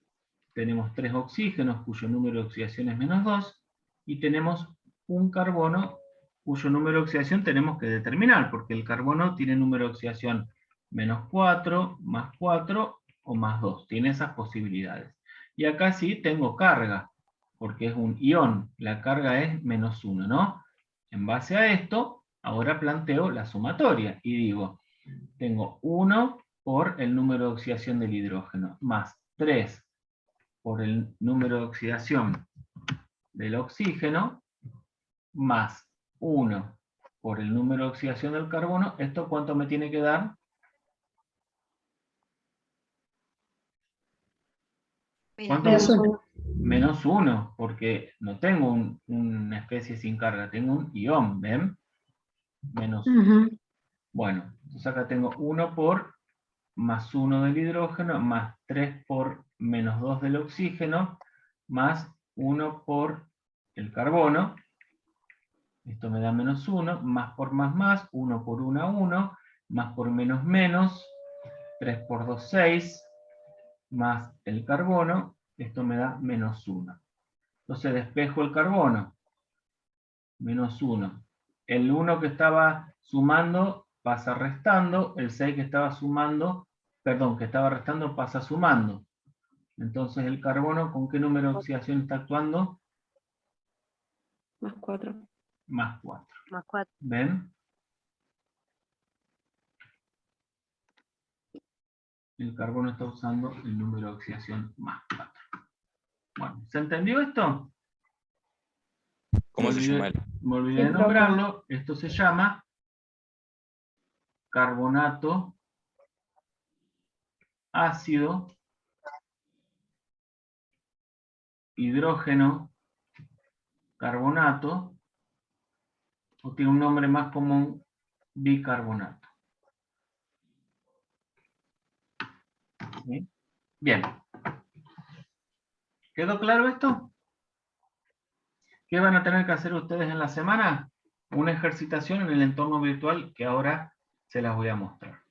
tenemos 3 oxígenos, cuyo número de oxidación es menos 2, y tenemos un carbono, cuyo número de oxidación tenemos que determinar, porque el carbono tiene número de oxidación menos 4, más 4 o más 2, tiene esas posibilidades. Y acá sí tengo carga, porque es un ion, la carga es menos 1, ¿no? En base a esto, ahora planteo la sumatoria, y digo, tengo 1 por el número de oxidación del hidrógeno, más 3 por el número de oxidación del oxígeno, más 1 por el número de oxidación del carbono. ¿Esto cuánto me tiene que dar? Menos 1. Menos 1, porque no tengo una especie sin carga, tengo un ion, ¿ven? Menos 1. Bueno, entonces acá tengo 1 por más 1 del hidrógeno, más 3 por menos 2 del oxígeno, más 1 por el carbono. Esto me da menos 1, más por más, 1 por 1, más por menos, 3 por 2, 6, más el carbono, esto me da menos 1. Entonces despejo el carbono, menos 1. El 1 que estaba sumando pasa restando, el 6 que estaba restando pasa sumando. Entonces el carbono, ¿con qué número de oxidación está actuando? Más 4. Más 4. Más 4. ¿Ven? El carbono está usando el número de oxidación más 4. Bueno, ¿se entendió esto? ¿Cómo se llama él? Me olvidé de nombrarlo. Esto se llama carbonato ácido hidrógeno carbonato, o tiene un nombre más común, bicarbonato. ¿Sí? Bien. ¿Quedó claro esto? ¿Qué van a tener que hacer ustedes en la semana? Una ejercitación en el entorno virtual que ahora se las voy a mostrar.